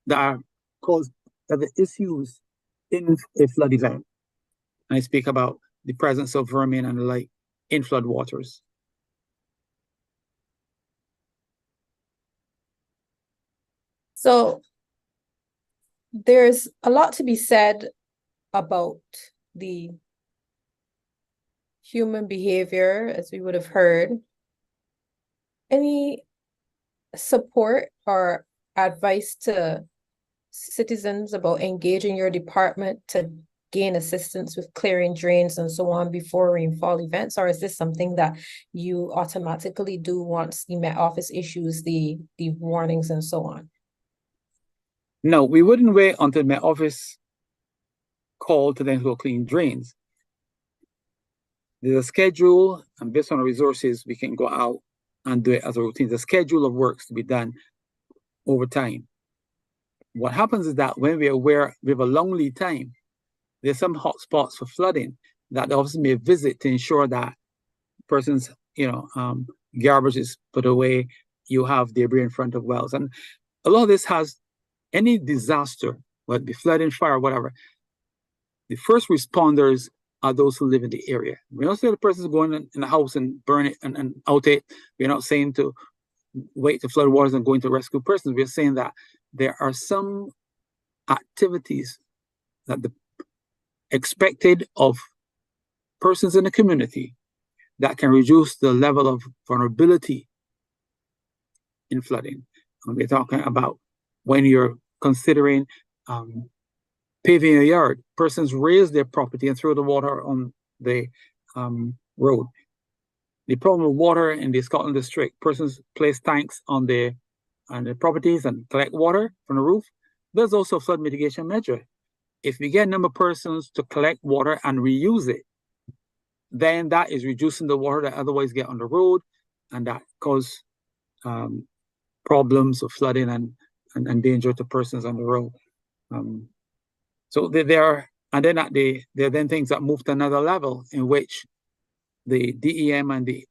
that are caused by the issues in a flood event. And I speak about the presence of vermin and the like in floodwaters. So there's a lot to be said about the human behavior, as we would have heard. Any support or advice to citizens about engaging your department to gain assistance with clearing drains and so on before rainfall events? Or is this something that you automatically do once the Met Office issues the warnings and so on? No, we wouldn't wait until Met Office called to then go clean drains. There's a schedule, and based on our resources, we can go out and do it as a routine. The schedule of works to be done over time. What happens is that when we are aware we have a long lead time, there's some hot spots for flooding that the office may visit to ensure that persons, garbage is put away, you have debris in front of wells. And a lot of this has any disaster, whether it be flooding, fire, whatever. The first responders are those who live in the area. We don't say the person's going in the house and burn it and out it. We're not saying to wait to flood waters and going to rescue persons. We're saying that there are some activities that the expected of persons in the community that can reduce the level of vulnerability in flooding. And we're talking about when you're considering paving a yard, persons raise their property and throw the water on the road. The problem with water in the Scotland district, persons place tanks on the properties and collect water from the roof. There's also a flood mitigation measure. If we get a number of persons to collect water and reuse it, then that is reducing the water that otherwise get on the road, and that cause problems of flooding and danger to persons on the road. So there are then things that move to another level in which the DEM and the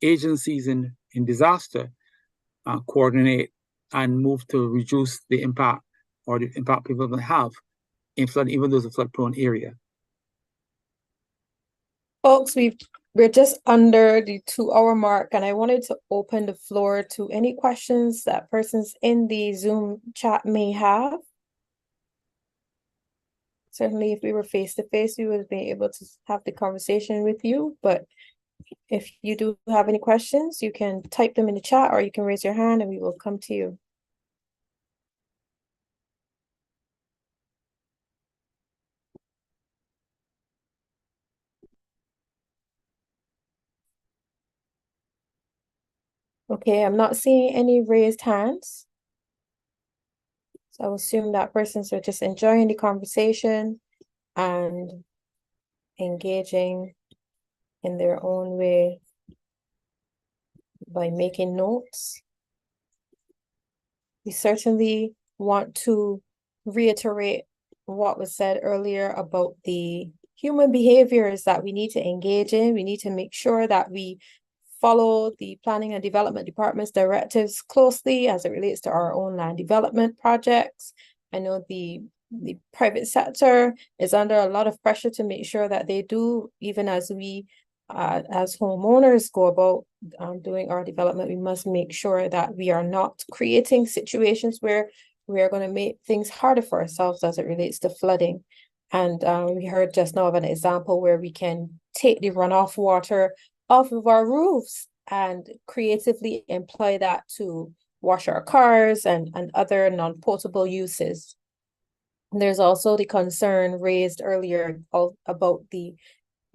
agencies in disaster coordinate and move to reduce the impact or the impact people may have in flood, even though it's a flood-prone area. Folks, we're just under the 2-hour mark, and I wanted to open the floor to any questions that persons in the Zoom chat may have. Certainly, if we were face-to-face, we would be able to have the conversation with you. But if you do have any questions, you can type them in the chat or you can raise your hand and we will come to you. Okay, I'm not seeing any raised hands. So I will assume that persons are just enjoying the conversation and engaging in their own way by making notes. We certainly want to reiterate what was said earlier about the human behaviors that we need to engage in. We need to make sure that we follow the Planning and Development Department's directives closely as it relates to our own land development projects. I know the private sector is under a lot of pressure to make sure that they do, even as we as homeowners go about doing our development, we must make sure that we are not creating situations where we are going to make things harder for ourselves as it relates to flooding. And we heard just now of an example where we can take the runoff water off of our roofs and creatively employ that to wash our cars and other non-potable uses. There's also the concern raised earlier about the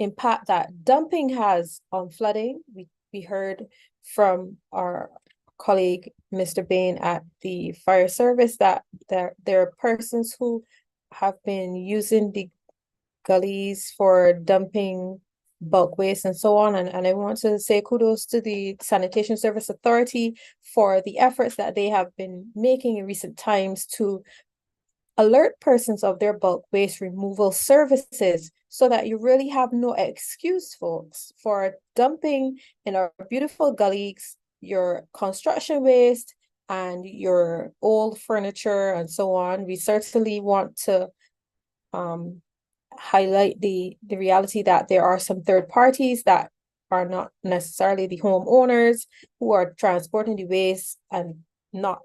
impact that dumping has on flooding. We heard from our colleague, Mr. Bain, at the fire service that there are persons who have been using the gullies for dumping bulk waste and so on. And I want to say kudos to the Sanitation Service Authority for the efforts that they have been making in recent times to alert persons of their bulk waste removal services so that you really have no excuse, folks, for dumping in our beautiful gullies your construction waste and your old furniture and so on. We certainly want to highlight the reality that there are some third parties that are not necessarily the homeowners who are transporting the waste and not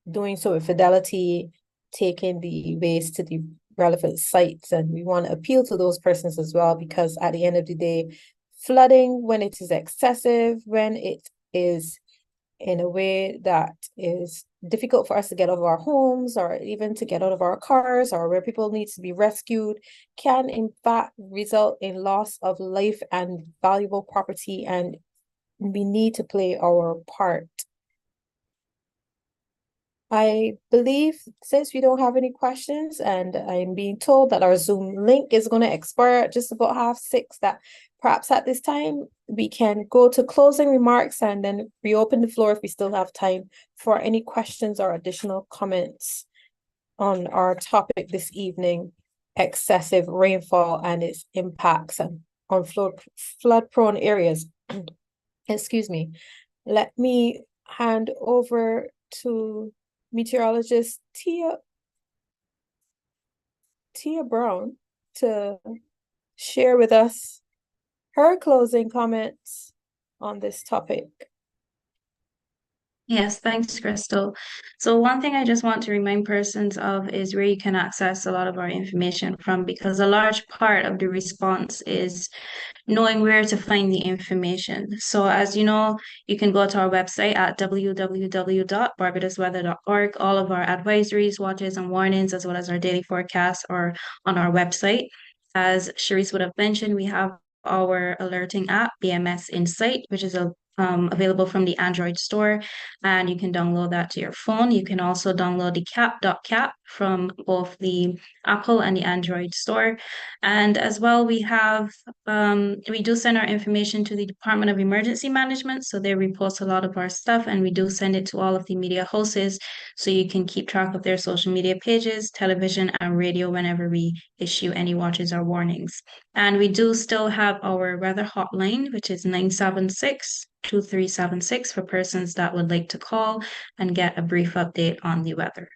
doing so with fidelity, taking the waste to the relevant sites. And we want to appeal to those persons as well, because at the end of the day, flooding, when it is excessive, when it is in a way that is difficult for us to get out of our homes or even to get out of our cars, or where people need to be rescued, can in fact result in loss of life and valuable property, and we need to play our part. I believe, since we don't have any questions, and I'm being told that our Zoom link is going to expire at just about 6:30, that perhaps at this time we can go to closing remarks and then reopen the floor if we still have time for any questions or additional comments on our topic this evening, excessive rainfall and its impacts on flood-prone areas. Excuse me. let me hand over to meteorologist Tia Brown to share with us her closing comments on this topic. Yes, thanks, Crystal. So one thing I just want to remind persons of is where you can access a lot of our information from, because a large part of the response is knowing where to find the information. So as you know, you can go to our website at www.barbadosweather.org. All of our advisories, watches, and warnings, as well as our daily forecasts, are on our website. As Sharice would have mentioned, we have our alerting app, BMS Insight, which is available from the Android store, and you can download that to your phone. You can also download the cap from both the Apple and the Android store. And as well, we do send our information to the Department of Emergency Management, so they repost a lot of our stuff, and we do send it to all of the media hosts, so you can keep track of their social media pages, television, and radio whenever we issue any watches or warnings. And we do still have our weather hotline, which is 976-2376 for persons that would like to call and get a brief update on the weather.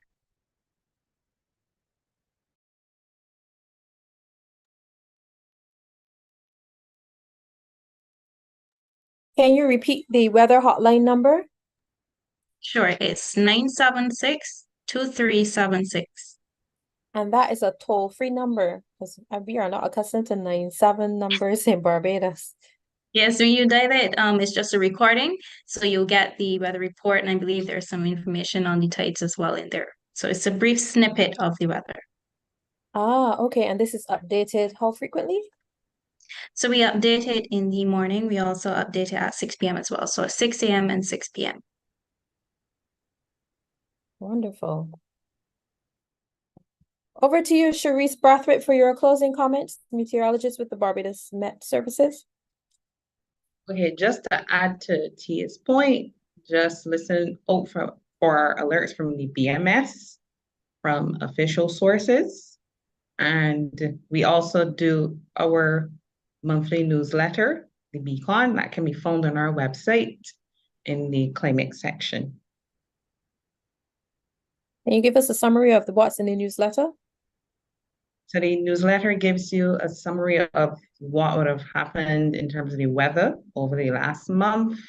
Can you repeat the weather hotline number? Sure, it's 976-2376. And that is a toll-free number, because we are not accustomed to 97 numbers in Barbados. Yeah, so you dial it, it's just a recording, so you'll get the weather report, and I believe there's some information on the tides as well in there. So it's a brief snippet of the weather. Ah, okay. And this is updated how frequently? So we update it in the morning. We also update it at 6 p.m. as well. So 6 a.m. and 6 p.m. Wonderful. Over to you, Sharice Brathwaite, for your closing comments, meteorologist with the Barbados Met Services. Okay, just to add to Tia's point, just listen out for our alerts from the BMS, from official sources. And we also do our monthly newsletter, the Beacon, that can be found on our website in the climate section. Can you give us a summary of what's in the newsletter? So the newsletter gives you a summary of what would have happened in terms of the weather over the last month.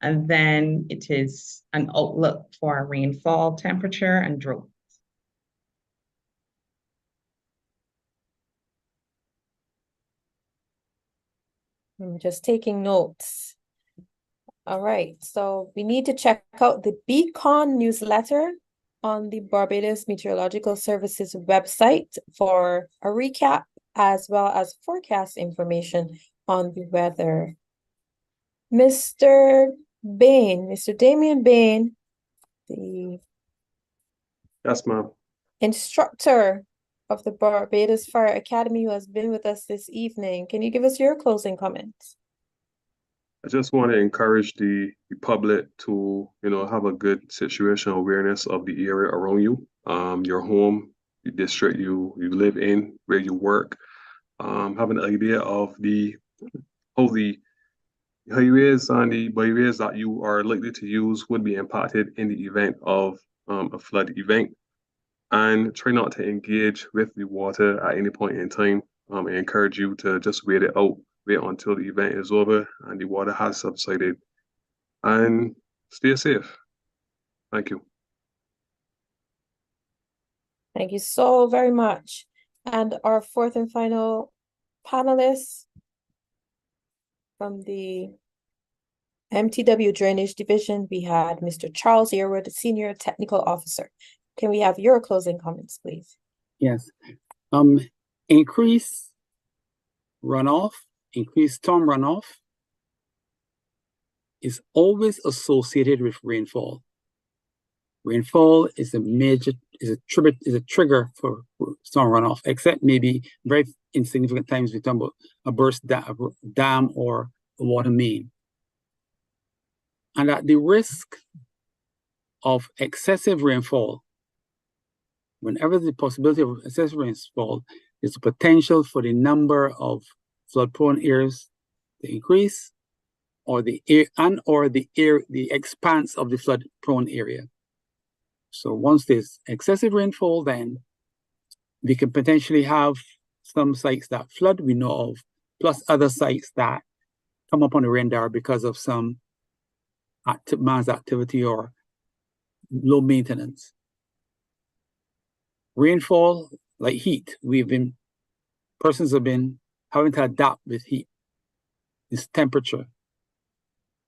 And then it is an outlook for rainfall, temperature, and drought. I'm just taking notes. All right, so we need to check out the Beacon newsletter on the Barbados Meteorological Services website for a recap as well as forecast information on the weather. Mr. Damien Bain, the Yes, ma'am. instructor of the Barbados Fire Academy, who has been with us this evening. Can you give us your closing comments? I just want to encourage the public to, have a good situational awareness of the area around you, your home, the district you live in, where you work. Have an idea of how the highways and the byways that you are likely to use would be impacted in the event of a flood event. And try not to engage with the water at any point in time. I encourage you to just wait it out. Wait until the event is over and the water has subsided, and stay safe. Thank you. Thank you so very much. And our fourth and final panelist from the MTW Drainage Division, we had Mr. Charles Yearwood, Senior Technical Officer. Can we have your closing comments, please? Yes. Increased storm runoff is always associated with rainfall. Rainfall is a trigger for storm runoff, except maybe very insignificant times we talk about a burst dam or a water main. And at the risk of excessive rainfall, whenever the possibility of excessive rainfall, there's a potential for the number of flood-prone areas to increase or the expanse of the flood-prone area. So once there's excessive rainfall, then we can potentially have some sites that flood, we know of, plus other sites that come up on the radar because of some man's activity or low maintenance. Rainfall, like heat, persons have been having to adapt with heat, this temperature.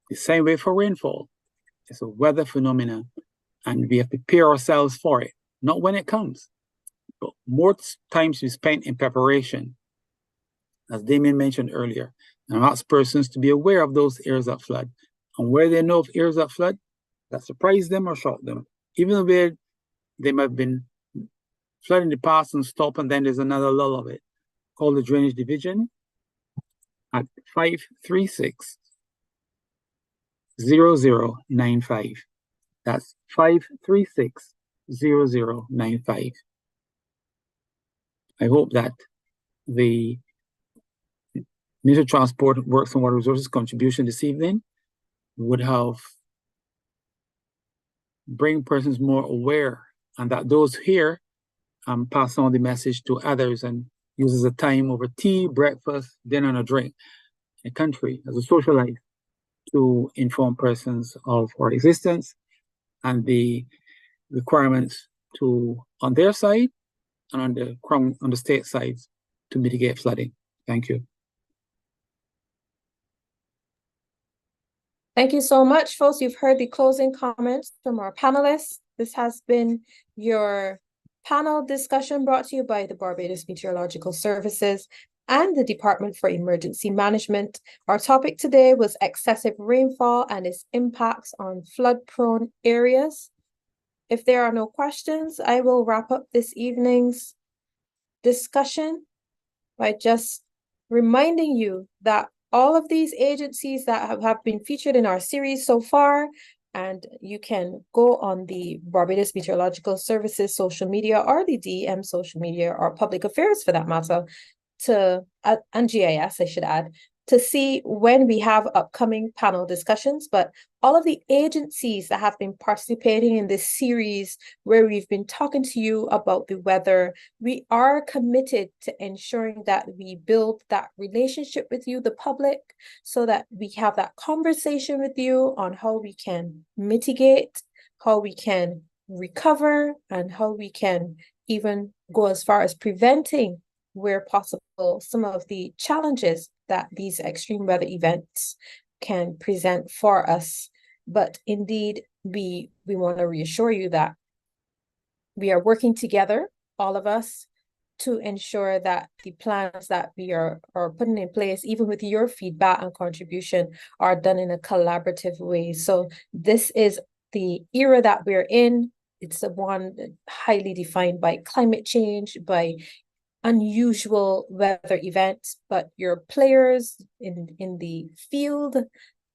The same way for rainfall. It's a weather phenomenon, and we have to prepare ourselves for it, not when it comes, but more times we spent in preparation, as Damien mentioned earlier, and ask persons to be aware of those areas that flood, and where they know of areas that flood, that surprise them or shock them. Even though they might have been flood in the past and stop, and then there's another lull of it. Call the Drainage Division at 536-0095. That's 536-0095. I hope that the Ministry of Transport, Works and Water Resources contribution this evening would have bring persons more aware, and that those here pass on the message to others and use as a time over tea, breakfast, dinner, and a drink in the country as a social life to inform persons of our existence and the requirements on their side and on the state side to mitigate flooding. Thank you. Thank you so much, folks. You've heard the closing comments from our panelists. This has been your panel discussion brought to you by the Barbados Meteorological Services and the Department for Emergency Management. Our topic today was excessive rainfall and its impacts on flood-prone areas. If there are no questions, I will wrap up this evening's discussion by just reminding you that all of these agencies that have been featured in our series so far, and you can go on the Barbados Meteorological Services social media or the DEM social media or public affairs for that matter, and GIS, I should add, to see when we have upcoming panel discussions. But all of the agencies that have been participating in this series where we've been talking to you about the weather, we are committed to ensuring that we build that relationship with you, the public, so that we have that conversation with you on how we can mitigate, how we can recover, and how we can even go as far as preventing, where possible, some of the challenges that these extreme weather events can present for us. But indeed, we want to reassure you that we are working together, all of us, to ensure that the plans that we are putting in place, even with your feedback and contribution, are done in a collaborative way. So this is the era that we're in. It's the one highly defined by climate change, by unusual weather events, but your players in the field,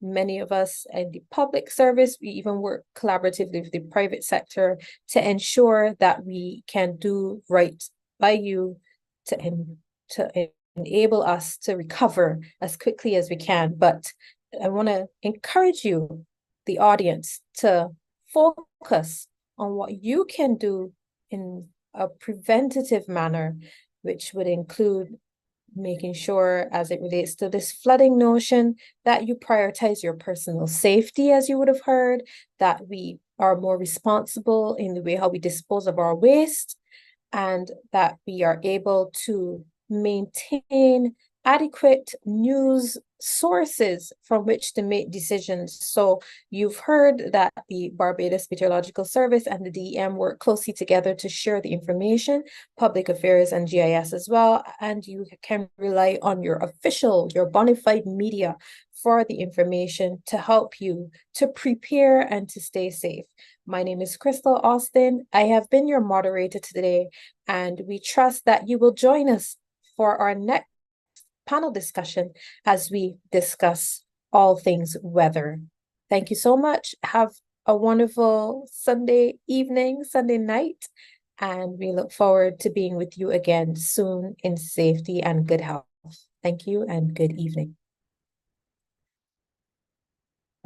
many of us in the public service, we even work collaboratively with the private sector to ensure that we can do right by you to enable us to recover as quickly as we can. But I want to encourage you, the audience, to focus on what you can do in a preventative manner, which would include making sure, as it relates to this flooding notion, that you prioritize your personal safety, as you would have heard, that we are more responsible in the way how we dispose of our waste, and that we are able to maintain adequate news sources from which to make decisions. So you've heard that the Barbados Meteorological Service and the DEM work closely together to share the information, public affairs and GIS as well, and you can rely on your bona fide media for the information to help you to prepare and to stay safe. My name is Crystal Austin. I have been your moderator today, and we trust that you will join us for our next panel discussion as we discuss all things weather. Thank you so much. Have a wonderful Sunday evening, Sunday night, and we look forward to being with you again soon in safety and good health. Thank you and good evening.